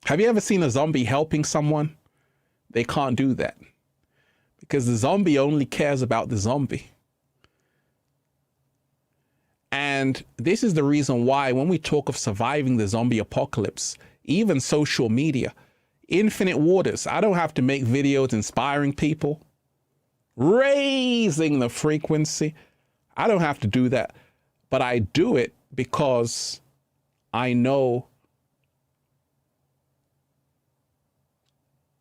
Have you ever seen a zombie helping someone? They can't do that because the zombie only cares about the zombie. And this is the reason why when we talk of surviving the zombie apocalypse, even social media, Infinite Waters, I don't have to make videos inspiring people, raising the frequency. I don't have to do that, but I do it because I know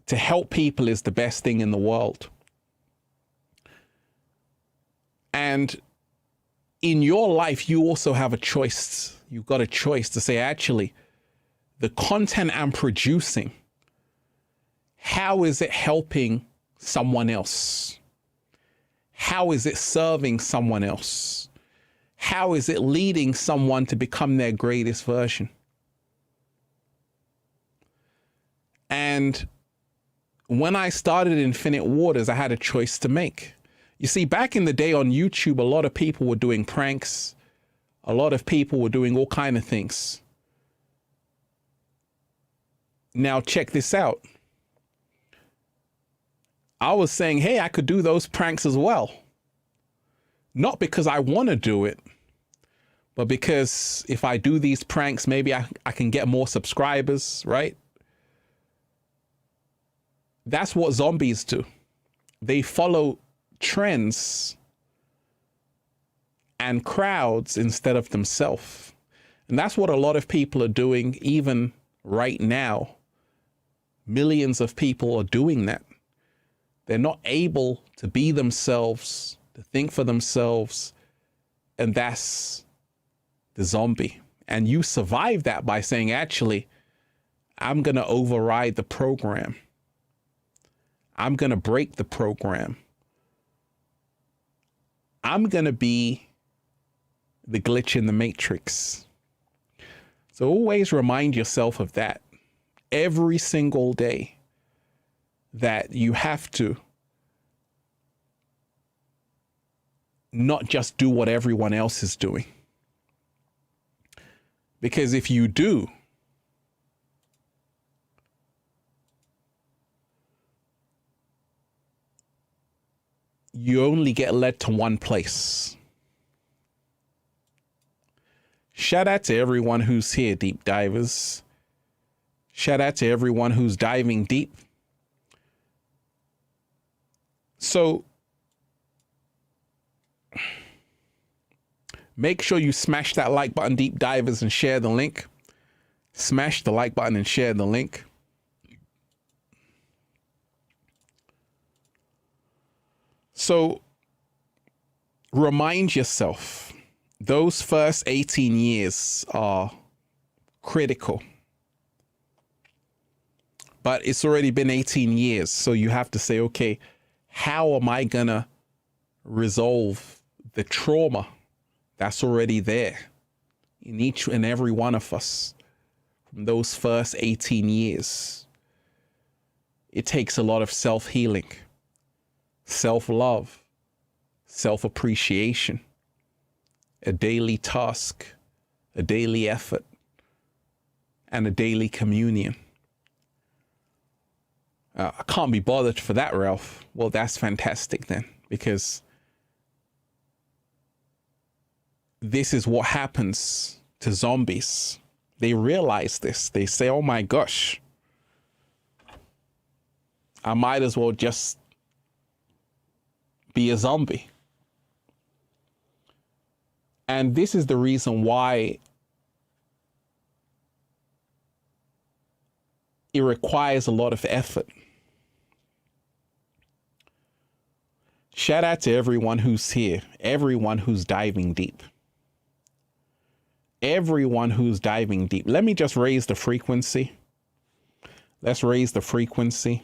to help people is the best thing in the world. And in your life, you also have a choice. You've got a choice to say, actually, the content I'm producing, how is it helping someone else? How is it serving someone else? How is it leading someone to become their greatest version? And when I started Infinite Waters, I had a choice to make. You see, back in the day on YouTube, a lot of people were doing pranks. A lot of people were doing all kinds of things. Now, check this out. I was saying, hey, I could do those pranks as well. Not because I want to do it, but because if I do these pranks, maybe I can get more subscribers, right? That's what zombies do. They follow trends and crowds instead of themselves. And that's what a lot of people are doing even right now. Millions of people are doing that. They're not able to be themselves, to think for themselves. And that's the zombie. And you survive that by saying, actually, I'm going to override the program. I'm going to break the program. I'm going to be the glitch in the matrix. So always remind yourself of that every single day, that you have to not just do what everyone else is doing. Because if you do, you only get led to one place. Shout out to everyone who's here, deep divers. Shout out to everyone who's diving deep. So make sure you smash that like button, deep divers, and share the link. Smash the like button and share the link. So remind yourself, those first 18 years are critical. But it's already been 18 years. So you have to say, okay, how am I going to resolve the trauma that's already there in each and every one of us from those first 18 years? It takes a lot of self-healing, self-love, self-appreciation, a daily task, a daily effort, and a daily communion. I can't be bothered for that, Ralph. Well, that's fantastic then, because this is what happens to zombies. They realize this. They say, oh my gosh, I might as well just be a zombie. And this is the reason why it requires a lot of effort. Shout out to everyone who's here, everyone who's diving deep. Everyone who's diving deep. Let me just raise the frequency. Let's raise the frequency.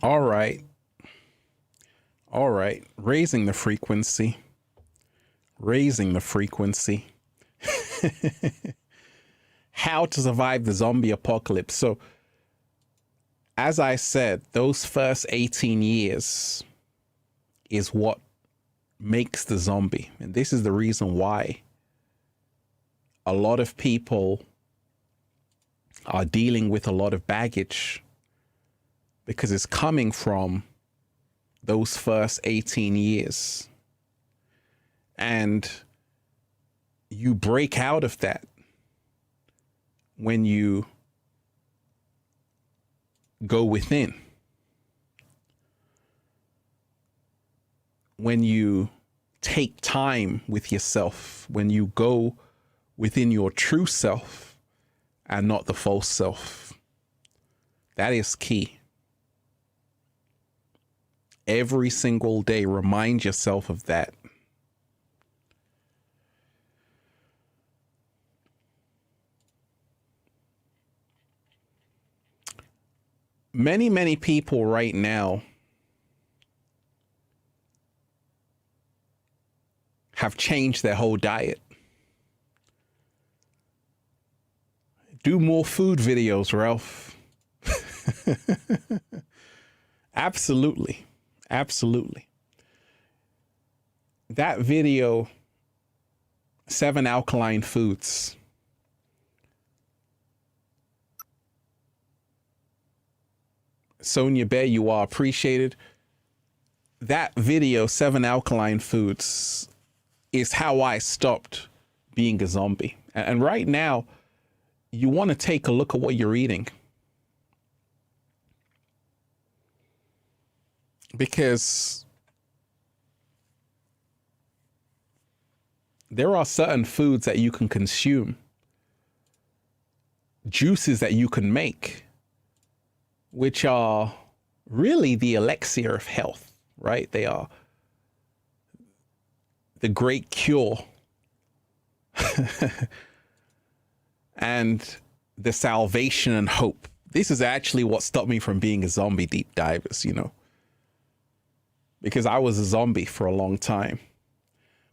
All right. All right. Raising the frequency. Raising the frequency. How to survive the zombie apocalypse. So, as I said, those first 18 years is what makes the zombie. And this is the reason why a lot of people are dealing with a lot of baggage because it's coming from those first 18 years. And you break out of that when you go within. When you take time with yourself, when you go within your true self and not the false self. That is key. Every single day, remind yourself of that. Many people right now have changed their whole diet. Do more food videos, Ralph. Absolutely. Absolutely. That video, 7 alkaline foods. Sonia Bear, you are appreciated. That video, 7 alkaline foods, is how I stopped being a zombie. And right now, you want to take a look at what you're eating. Because there are certain foods that you can consume, juices that you can make, which are really the elixir of health, right? They are the great cure and the salvation and hope. This is actually what stopped me from being a zombie deep divers, you know, because I was a zombie for a long time.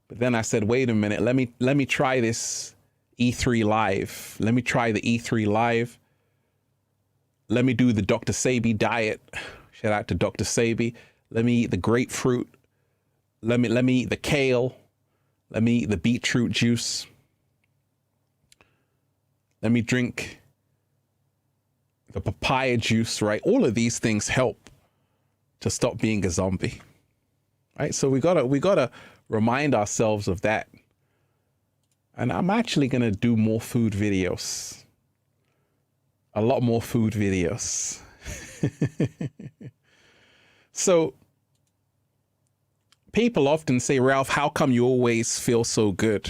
But then I said, wait a minute, let me try this E3 Live. Let me try the E3 Live. Let me do the Dr. Sebi diet. Shout out to Dr. Sebi. Let me eat the grapefruit. Let me eat the kale. Let me eat the beetroot juice. Let me drink the papaya juice, right? All of these things help to stop being a zombie, right? So we gotta remind ourselves of that. And I'm actually gonna do more food videos. A lot more food videos. So people often say, Ralph, how come you always feel so good?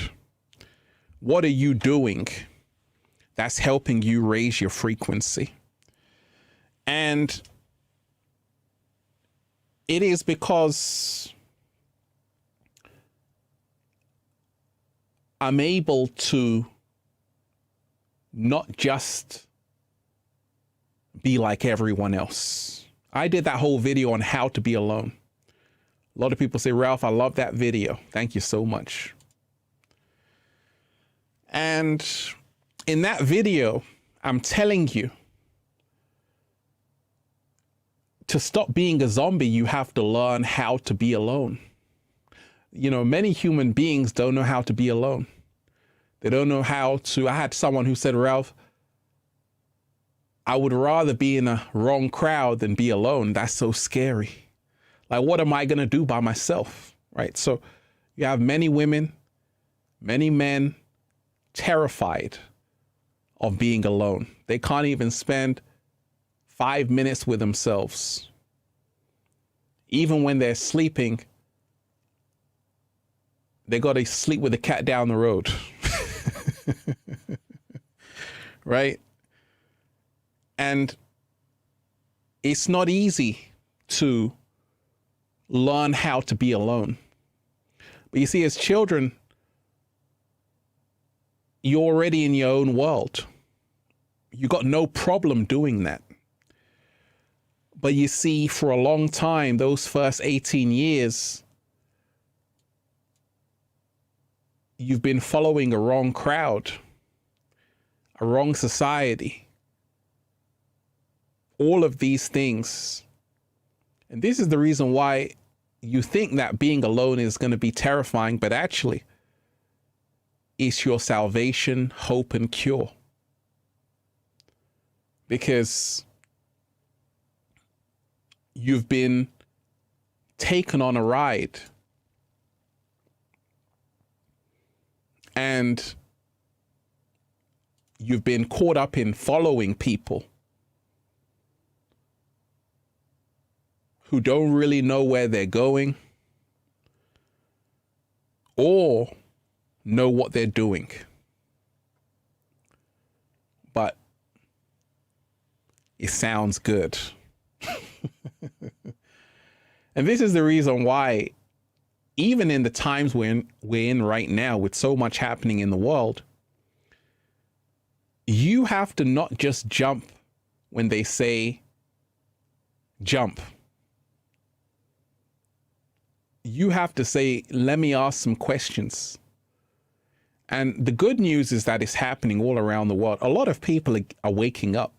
What are you doing that's helping you raise your frequency? And it is because I'm able to not just be like everyone else. I did that whole video on how to be alone. A lot of people say, Ralph, I love that video. Thank you so much. And in that video, I'm telling you, to stop being a zombie, you have to learn how to be alone. You know, many human beings don't know how to be alone. They don't know how to. I had someone who said, Ralph, I would rather be in a wrong crowd than be alone. That's so scary. Like, what am I going to do by myself? Right. So you have many women, many men terrified of being alone. They can't even spend 5 minutes with themselves. Even when they're sleeping, they got to sleep with the cat down the road. Right? And it's not easy to learn how to be alone. But you see, as children, you're already in your own world. You got no problem doing that. But you see, for a long time, those first 18 years, you've been following a wrong crowd, a wrong society. All of these things. And this is the reason why you think that being alone is going to be terrifying, but actually, it's your salvation, hope, and cure. Because you've been taken on a ride and you've been caught up in following people who don't really know where they're going or know what they're doing. But it sounds good. And this is the reason why, even in the times we're in right now, with so much happening in the world, you have to not just jump when they say jump. You have to say, let me ask some questions. And the good news is that it's happening all around the world. A lot of people are waking up.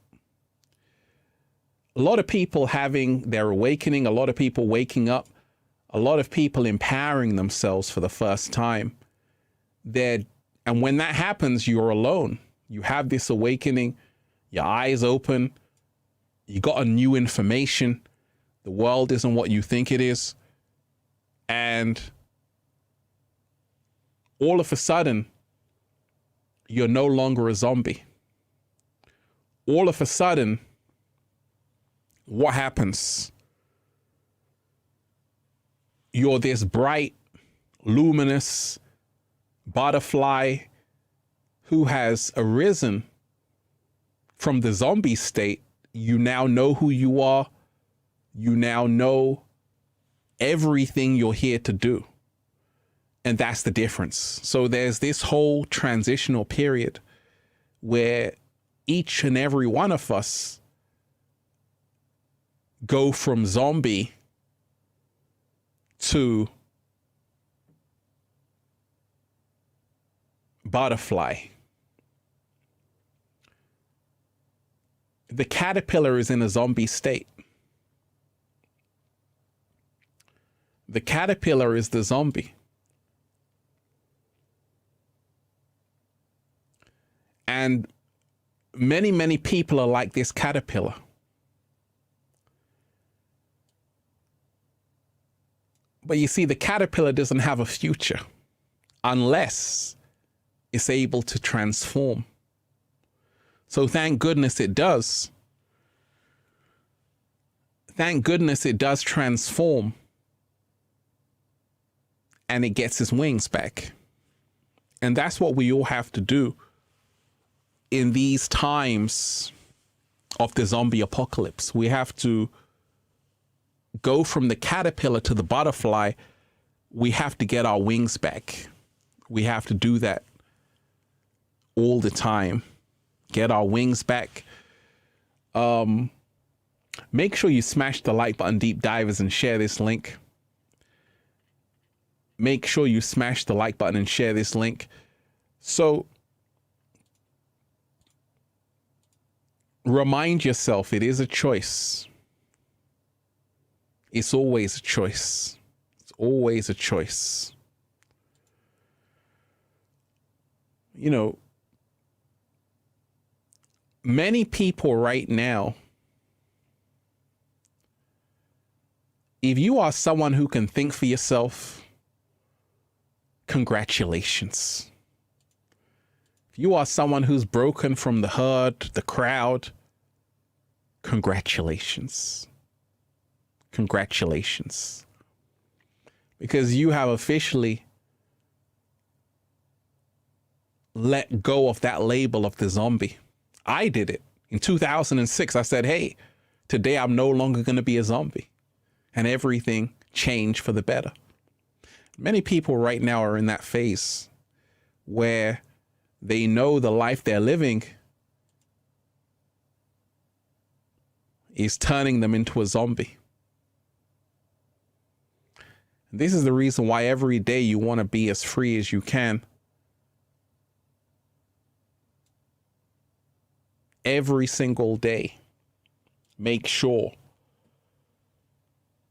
A lot of people having their awakening, a lot of people waking up, a lot of people empowering themselves for the first time. And when that happens, you're alone. You have this awakening, your eyes open, you got a new information. The world isn't what you think it is. And all of a sudden, you're no longer a zombie. All of a sudden, what happens? You're this bright, luminous butterfly who has arisen from the zombie state. You now know who you are. You now know everything you're here to do. And that's the difference. So there's this whole transitional period where each and every one of us go from zombie to butterfly. The caterpillar is in a zombie state. The caterpillar is the zombie. And many, many people are like this caterpillar. But you see, the caterpillar doesn't have a future unless it's able to transform. So thank goodness it does. Thank goodness it does transform. And it gets its wings back. And that's what we all have to do in these times of the zombie apocalypse. We have to go from the caterpillar to the butterfly. We have to get our wings back. We have to do that all the time. Get our wings back. Make sure you smash the like button, deep divers, and share this link. Make sure you smash the like button and share this link. So remind yourself, it is a choice. It's always a choice. It's always a choice. You know, many people right now, if you are someone who can think for yourself, congratulations. If you are someone who's broken from the herd, the crowd, congratulations. Congratulations. Because you have officially let go of that label of the zombie. I did it in 2006. I said, hey, today I'm no longer going to be a zombie. And everything changed for the better. Many people right now are in that phase where they know the life they're living is turning them into a zombie. This is the reason why every day you want to be as free as you can. Every single day, make sure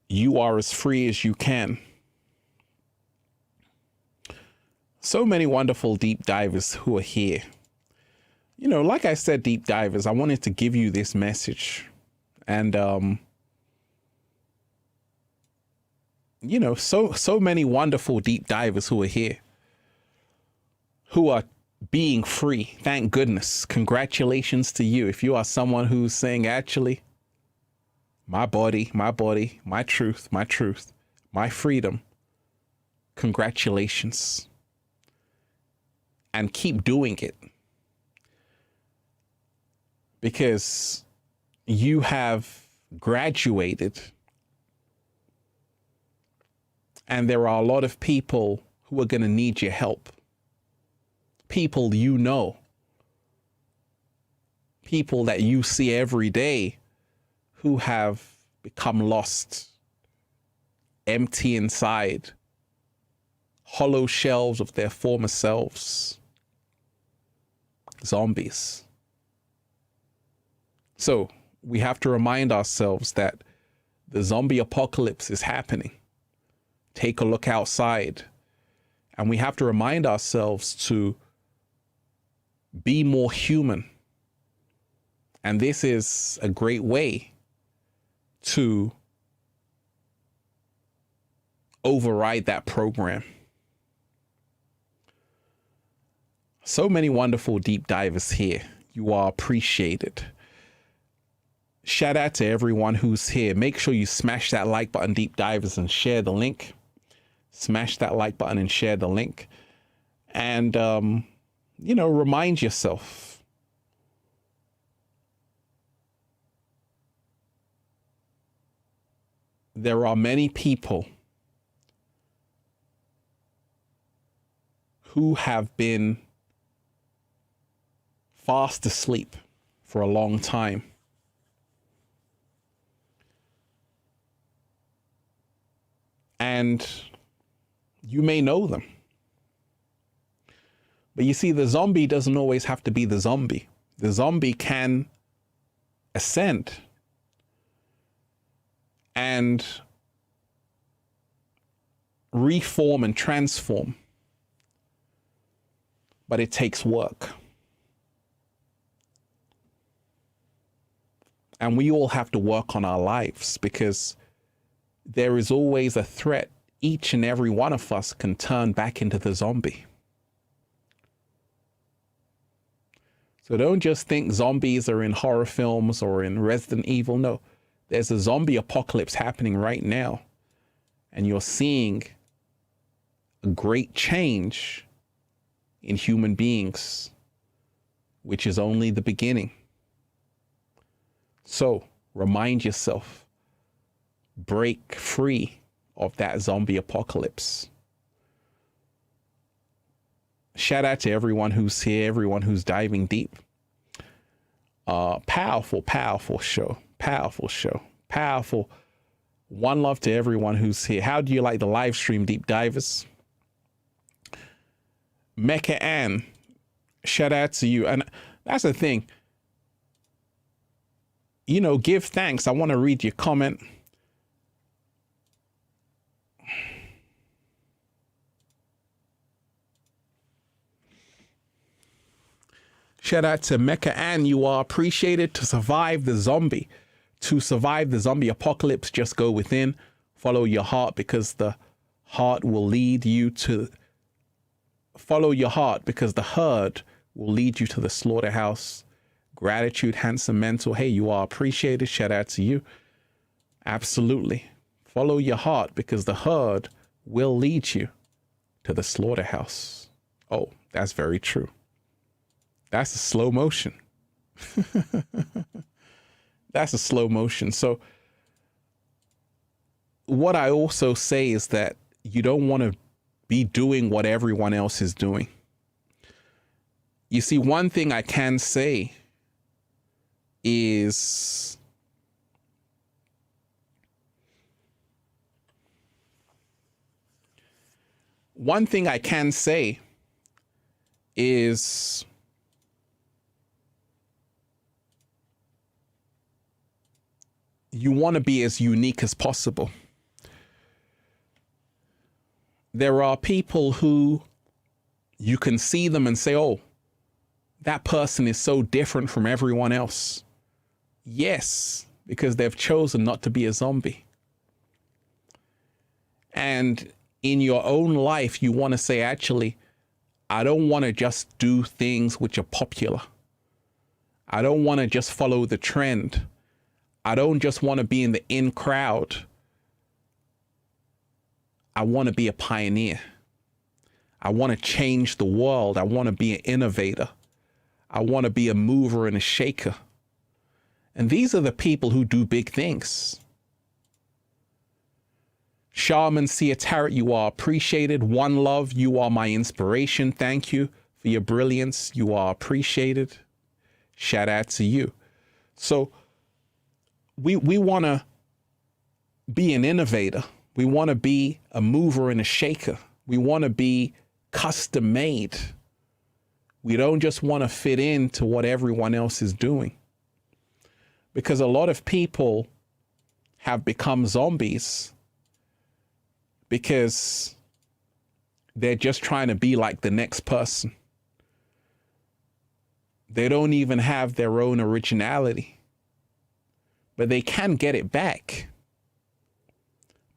you are as free as you can. So many wonderful deep divers who are here. You know, like I said, deep divers, I wanted to give you this message. And you know, so many wonderful deep divers who are here, who are being free. Thank goodness. Congratulations to you. If you are someone who's saying, actually, my body, my truth, my freedom, congratulations. And keep doing it. Because you have graduated. And there are a lot of people who are going to need your help. People you know. People that you see every day who have become lost, empty inside, hollow shells of their former selves. Zombies. So we have to remind ourselves that the zombie apocalypse is happening. Take a look outside. And we have to remind ourselves to be more human. And this is a great way to override that program. So many wonderful deep divers here. You are appreciated. Shout out to everyone who's here. Make sure you smash that like button, deep divers, and share the link. Smash that like button and share the link. And, you know, remind yourself. There are many people who have been fast asleep for a long time. And you may know them. But you see, the zombie doesn't always have to be the zombie. The zombie can ascend and reform and transform. But it takes work. And we all have to work on our lives, because there is always a threat. Each and every one of us can turn back into the zombie. So don't just think zombies are in horror films or in Resident Evil. No, there's a zombie apocalypse happening right now. And you're seeing a great change in human beings, which is only the beginning. So remind yourself, break free of that zombie apocalypse. Shout out to everyone who's here, everyone who's diving deep. Powerful, powerful show. Powerful show. Powerful. One love to everyone who's here. How do you like the live stream, deep divers? Mecca Ann, shout out to you. And that's the thing. You know, give thanks. I want to read your comment. Shout out to Mecca Ann. You are appreciated. To survive the zombie. To survive the zombie apocalypse, just go within. Follow your heart, because the heart will lead you to... Follow your heart, because the herd will lead you to the slaughterhouse. Gratitude, handsome mental. Hey, you are appreciated. Shout out to you. Absolutely. Follow your heart, because the herd will lead you to the slaughterhouse. Oh, that's very true. That's a slow motion. That's a slow motion. So what I also say is that you don't want to be doing what everyone else is doing. You see, one thing I can say is you want to be as unique as possible. There are people who you can see them and say, oh, that person is so different from everyone else. Yes, because they've chosen not to be a zombie. And in your own life, you want to say, actually, I don't want to just do things which are popular. I don't want to just follow the trend. I don't just want to be in the in crowd. I want to be a pioneer. I want to change the world. I want to be an innovator. I want to be a mover and a shaker. And these are the people who do big things. Shaman Sia Tarot, you are appreciated. One Love, you are my inspiration. Thank you for your brilliance. You are appreciated. Shout out to you. So we want to be an innovator. We want to be a mover and a shaker. We want to be custom made. We don't just want to fit into what everyone else is doing. Because a lot of people have become zombies because they're just trying to be like the next person. They don't even have their own originality, but they can get it back.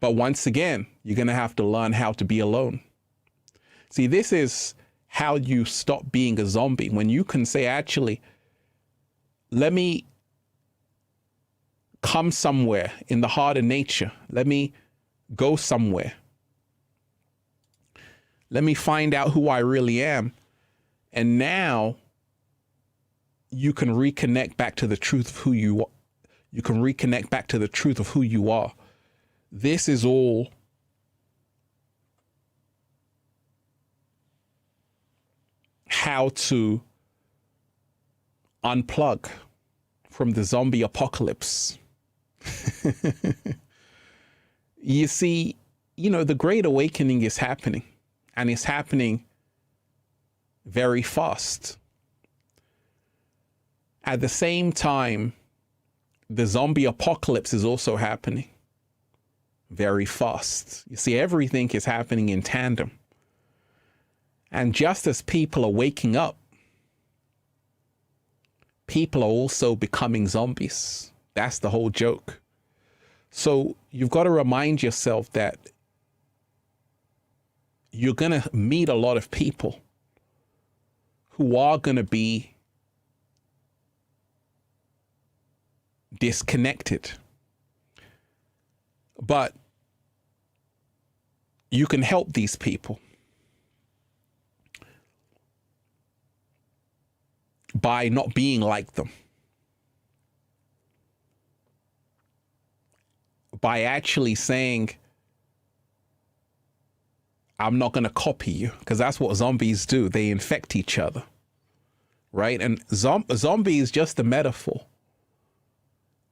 But once again, you're going to have to learn how to be alone. See, this is how you stop being a zombie. When you can say, actually, let me come somewhere in the heart of nature. Let me go somewhere. Let me find out who I really am. And now you can reconnect back to the truth of who you are. You can reconnect back to the truth of who you are. This is all how to unplug from the zombie apocalypse. You see, the Great Awakening is happening, and it's happening very fast. At the same time, the zombie apocalypse is also happening very fast. You see, everything is happening in tandem. And just as people are waking up, people are also becoming zombies. That's the whole joke. So you've got to remind yourself that you're going to meet a lot of people who are going to be disconnected. But you can help these people by not being like them. By actually saying, I'm not going to copy you, because that's what zombies do. They infect each other, right? And zombie is just a metaphor.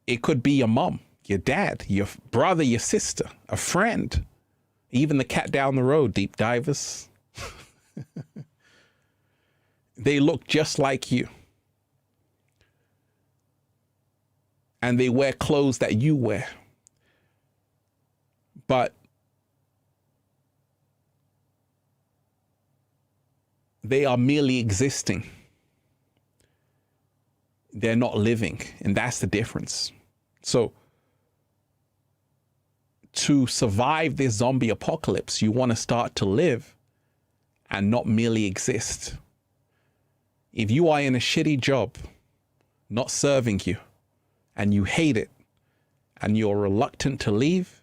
It could be your mom, your dad, your brother, your sister, a friend, even the cat down the road, deep divers. They look just like you. And they wear clothes that you wear. But they are merely existing. They're not living, and that's the difference. So to survive this zombie apocalypse, you want to start to live and not merely exist. If you are in a shitty job, not serving you, and you hate it, and you're reluctant to leave,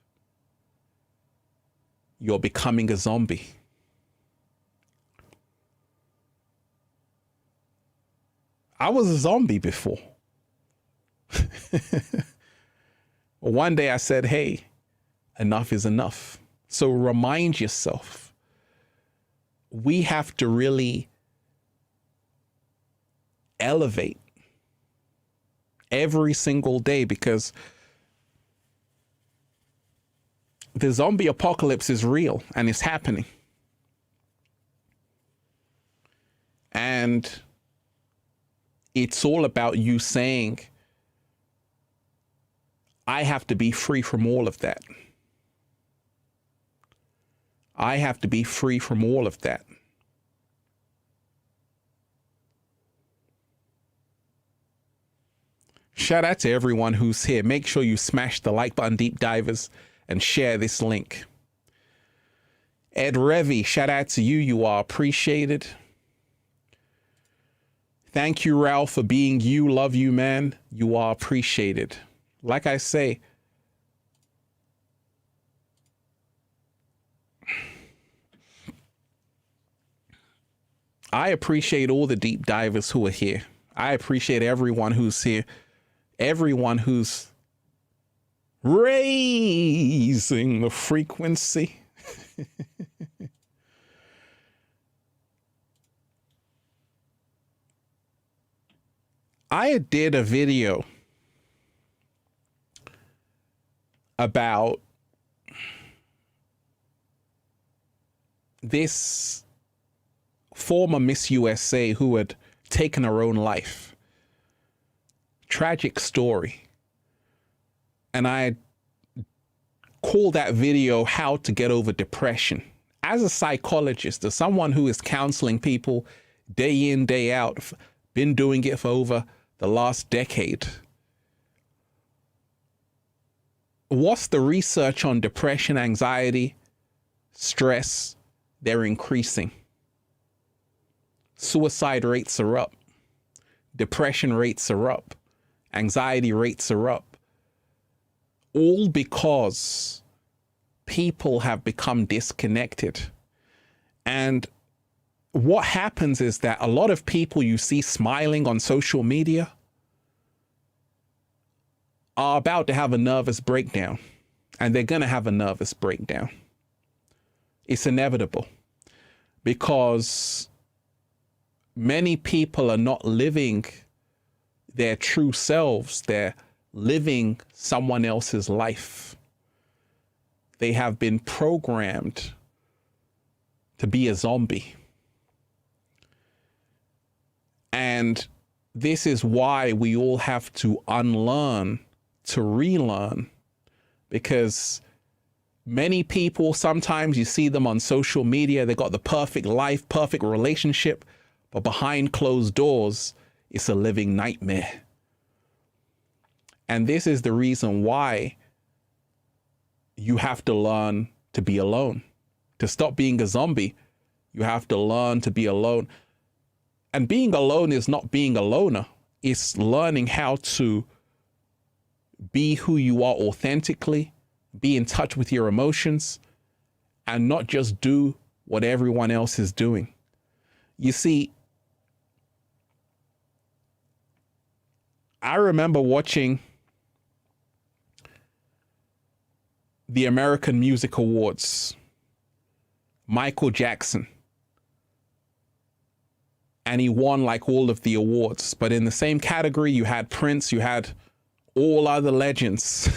you're becoming a zombie. I was a zombie before. One day I said, hey, enough is enough. So remind yourself, we have to really elevate every single day, because the zombie apocalypse is real and it's happening. And it's all about you saying, I have to be free from all of that. I have to be free from all of that. Shout out to everyone who's here. Make sure you smash the like button, deep divers, and share this link. Ed Revy, shout out to you. You are appreciated. Thank you, Ralph, for being you. Love you, man. You are appreciated. Like I say, I appreciate all the deep divers who are here. I appreciate everyone who's here. Everyone who's raising the frequency. I did a video about this former Miss USA who had taken her own life. Tragic story. And I called that video How to Get Over Depression. As a psychologist, as someone who is counseling people day in, day out, been doing it for over the last decade. What's the research on depression, anxiety, stress? They're increasing. Suicide rates are up. Depression rates are up. Anxiety rates are up. All because people have become disconnected. And what happens is that a lot of people you see smiling on social media are about to have a nervous breakdown. And they're going to have a nervous breakdown. It's inevitable. Because many people are not living their true selves. They're living someone else's life. They have been programmed to be a zombie. And this is why we all have to unlearn to relearn, because many people, sometimes you see them on social media, they got the perfect life, perfect relationship, but behind closed doors, it's a living nightmare. And this is the reason why you have to learn to be alone. To stop being a zombie, you have to learn to be alone. And being alone is not being a loner. It's learning how to be who you are authentically, be in touch with your emotions, and not just do what everyone else is doing. You see, I remember watching the American Music Awards, Michael Jackson, and he won like all of the awards. But in the same category, you had Prince, you had all other legends.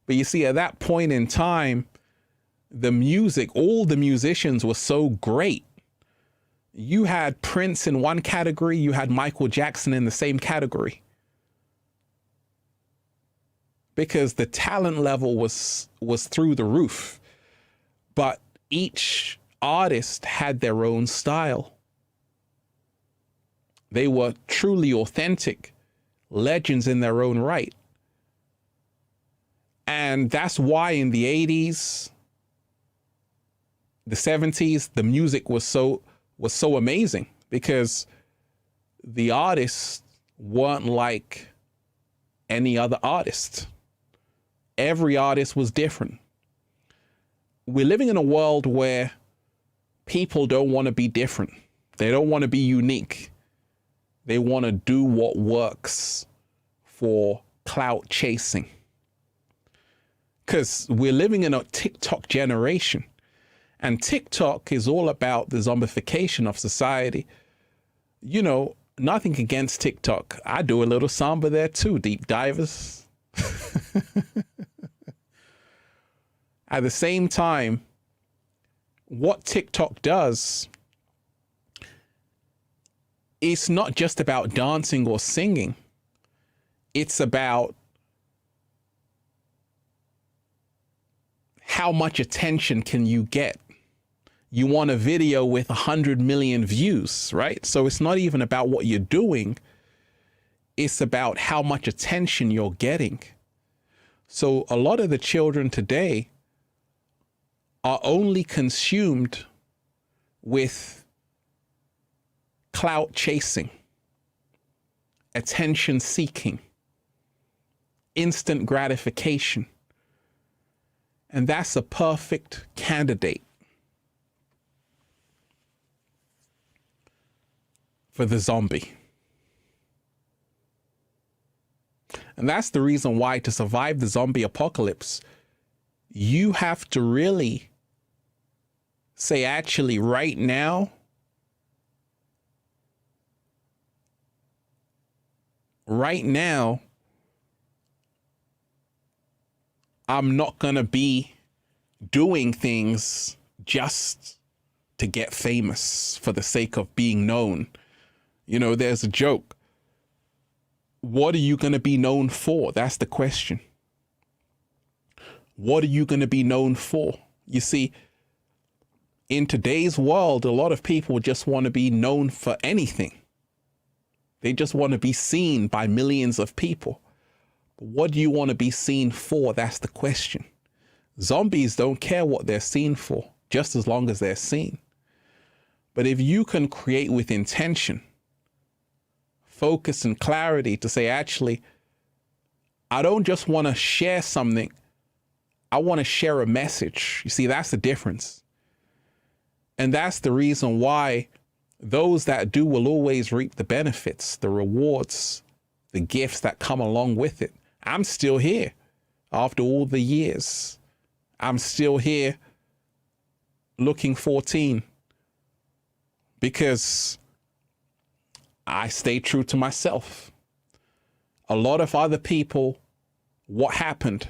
But you see, at that point in time, the music, all the musicians were so great. You had Prince in one category, you had Michael Jackson in the same category. Because the talent level was through the roof. But each artist had their own style. They were truly authentic legends in their own right. And that's why in the 80s, the 70s, the music was so amazing, because the artists weren't like any other artist. Every artist was different. We're living in a world where people don't want to be different. They don't want to be unique. They want to do what works for clout chasing. Because we're living in a TikTok generation. And TikTok is all about the zombification of society. You know, nothing against TikTok. I do a little samba there too, deep divers. At the same time, what TikTok does, it's not just about dancing or singing. It's about how much attention can you get. You want a video with 100 million views, right? So it's not even about what you're doing. It's about how much attention you're getting. So a lot of the children today are only consumed with clout chasing, attention seeking, instant gratification. And that's a perfect candidate for the zombie. And that's the reason why, to survive the zombie apocalypse, you have to really say, actually, right now, I'm not going to be doing things just to get famous for the sake of being known. You know, there's a joke. What are you going to be known for? That's the question. What are you going to be known for? You see, in today's world, a lot of people just want to be known for anything. They just want to be seen by millions of people. But what do you want to be seen for? That's the question. Zombies don't care what they're seen for, just as long as they're seen. But if you can create with intention, focus and clarity to say, actually, I don't just want to share something. I want to share a message. You see, that's the difference. And that's the reason why those that do will always reap the benefits, the rewards, the gifts that come along with it. I'm still here after all the years. I'm still here looking 14 because I stay true to myself. A lot of other people, what happened?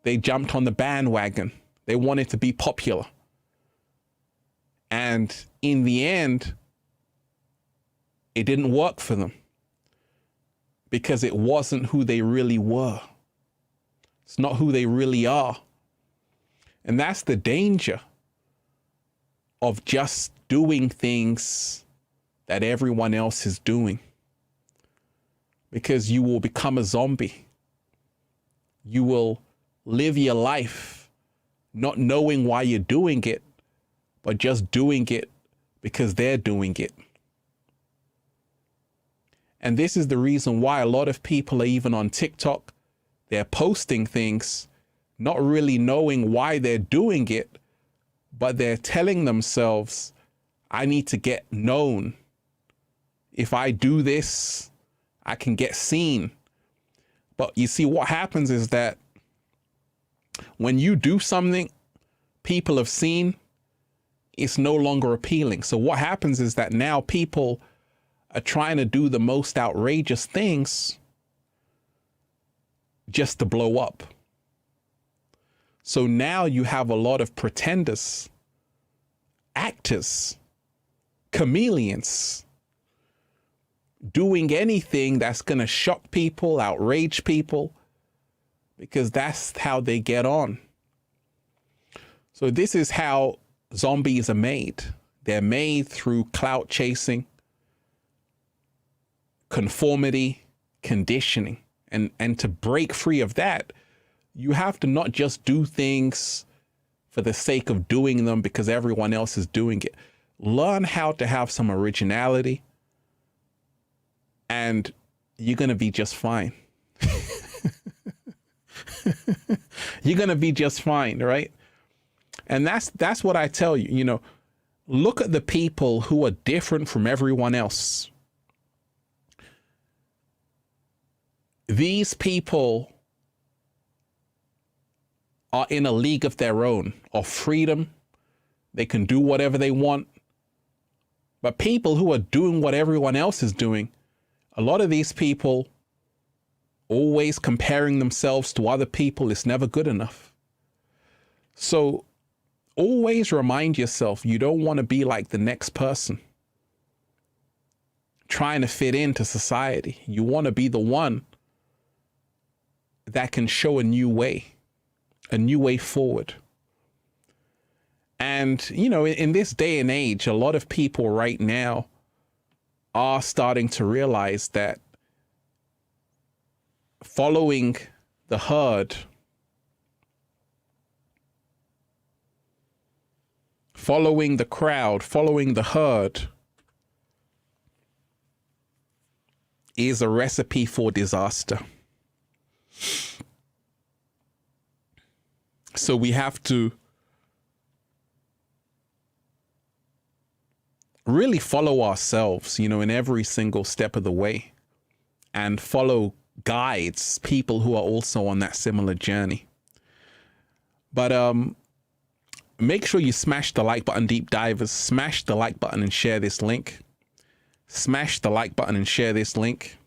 They jumped on the bandwagon. They wanted to be popular. And in the end, it didn't work for them because it wasn't who they really were. It's not who they really are. And that's the danger of just doing things that everyone else is doing, because you will become a zombie. You will live your life not knowing why you're doing it, but just doing it because they're doing it. And this is the reason why a lot of people are even on TikTok. They're posting things, not really knowing why they're doing it, but they're telling themselves, I need to get known. If I do this, I can get seen. But you see, what happens is that when you do something people have seen, it's no longer appealing. So what happens is that now people are trying to do the most outrageous things just to blow up. So now you have a lot of pretenders, actors, chameleons, doing anything that's going to shock people, outrage people, because that's how they get on. So this is how zombies are made. They're made through clout chasing, conformity, conditioning. And to break free of that, you have to not just do things for the sake of doing them because everyone else is doing it. Learn how to have some originality, and you're going to be just fine. You're going to be just fine, right? And that's what I tell you. You know, look at the people who are different from everyone else. These people are in a league of their own, of freedom. They can do whatever they want. But people who are doing what everyone else is doing, a lot of these people always comparing themselves to other people is never good enough. So always remind yourself, you don't want to be like the next person trying to fit into society. You want to be the one that can show a new way forward. And, you know, in this day and age, a lot of people right now are starting to realize that following the herd following the crowd, following the herd is a recipe for disaster. So we have to really follow ourselves, you know, in every single step of the way, and follow guides, people who are also on that similar journey. But make sure you smash the like button, deep divers. Smash the like button and share this link. Smash the like button and share this link.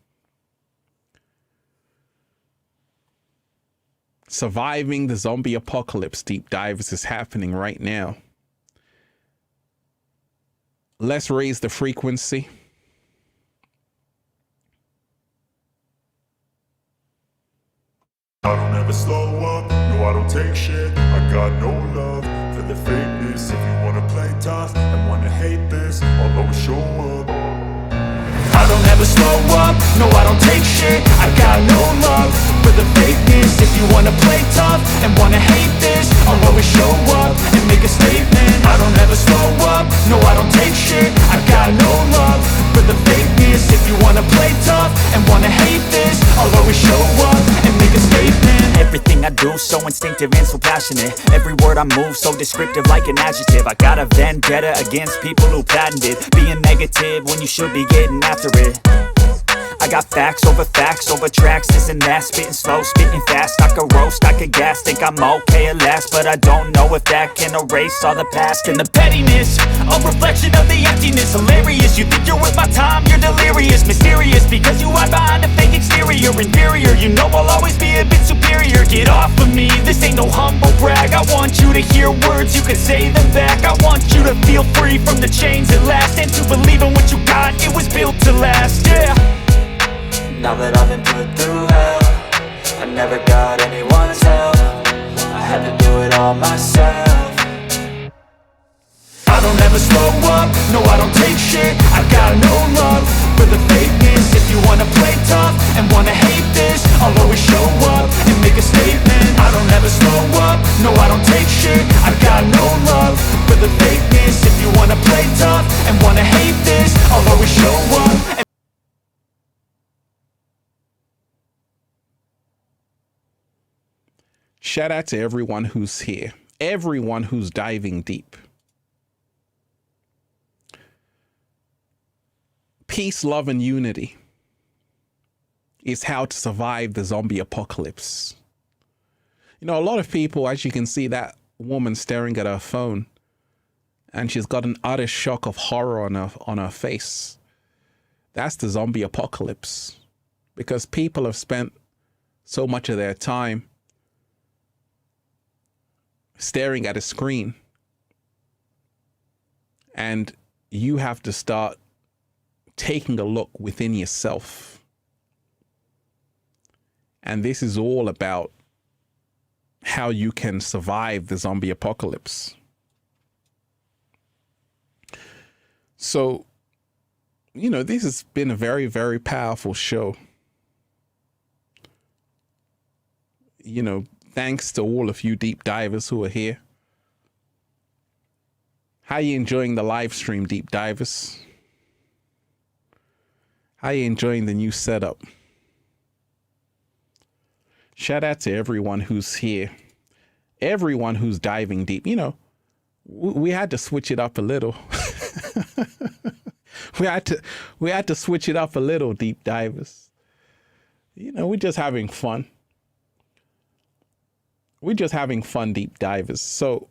Surviving the zombie apocalypse, deep divers, is happening right now. Let's raise the frequency. I don't ever slow up, no I don't take shit. I got no love for the fakeness. If you wanna play tough and wanna hate this, I'll always show up. I don't ever slow up, no I don't take shit. I got no love for the fakeness. If you wanna play tough and wanna hate this, I'll always show up and make a statement. I don't ever slow up, no I don't take shit. I got no love for the fakeness. If you wanna play tough and wanna hate this, I'll always show up and make a statement. Everything I do so instinctive and so passionate. Every word I move so descriptive like an adjective. I got a vendetta against people who patented being negative when you should be getting after it. I got facts over tracks, this and that. Spitting slow, spitting fast, I could roast, I could gas. Think I'm okay at last, but I don't know if that can erase all the past. And the pettiness, a reflection of the emptiness. Hilarious, you think you're worth my time, you're delirious. Mysterious, because you hide behind a fake exterior. Inferior, you know I'll always be a bit superior. Get off of me, this ain't no humble brag. I want you to hear words, you can say them back. I want you to feel free from the chains at last, and to believe in what you got, it was built to last, yeah. Now that I've been put through hell, I never got anyone's help. I had to do it all myself. I don't ever slow up, no I don't take shit. I got no love for the fakeness. If you wanna play tough and wanna hate this, I'll always show up and make a statement. I don't ever slow up, no I don't take shit. I got no love for the fakeness. If you wanna play tough and wanna hate this, I'll always show up and shout out to everyone who's here, everyone who's diving deep. Peace, love, and unity is how to survive the zombie apocalypse. You know, a lot of people, as you can see, that woman staring at her phone, and she's got an utter shock of horror on her face. That's the zombie apocalypse, because people have spent so much of their time staring at a screen, and you have to start taking a look within yourself. And this is all about how you can survive the zombie apocalypse. So, you know, this has been a very, very powerful show. You know, thanks to all of you deep divers who are here. How are you enjoying the live stream, deep divers? How are you enjoying the new setup? Shout out to everyone who's here. Everyone who's diving deep. You know, we had to switch it up a little. we had to switch it up a little, deep divers. You know, we're just having fun. We're just having fun, deep divers. So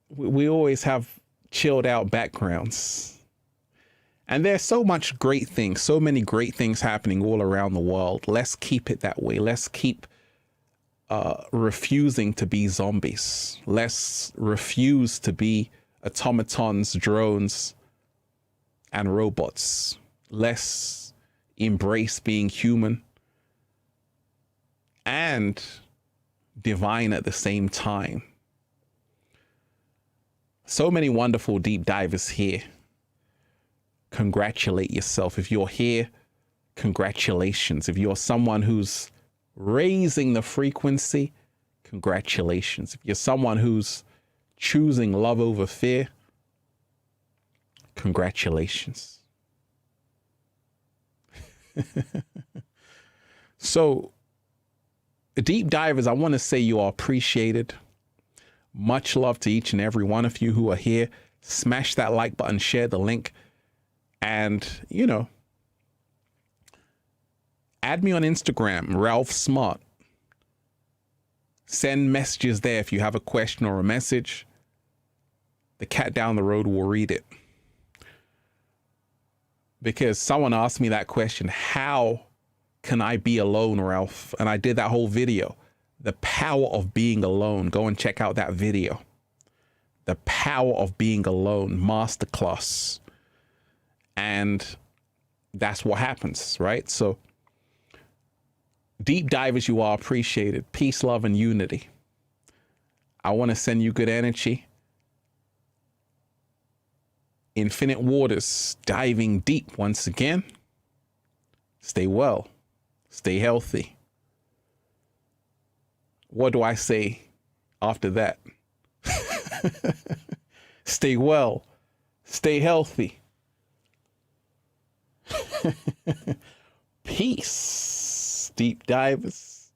we always have chilled out backgrounds. And there's so much great things, so many great things happening all around the world. Let's keep it that way. Let's keep refusing to be zombies. Let's refuse to be automatons, drones, and robots. Let's embrace being human and divine at the same time. So many wonderful deep divers here. Congratulate yourself. If you're here, congratulations. If you're someone who's raising the frequency, congratulations. If you're someone who's choosing love over fear, congratulations. So, deep divers, I want to say you are appreciated. Much love to each and every one of you who are here. Smash that like button, share the link, and, you know, add me on Instagram, Ralph Smart. Send messages there if you have a question or a message. The cat down the road will read it. Because someone asked me that question, how can I be alone, Ralph? And I did that whole video. The power of being alone. Go and check out that video. The power of being alone, masterclass. And that's what happens, right? So, deep divers, you are appreciated. Peace, love, and unity. I want to send you good energy. Infinite waters, diving deep once again. Stay well. Stay healthy. What do I say after that? Stay well. Stay healthy. Peace, deep divers.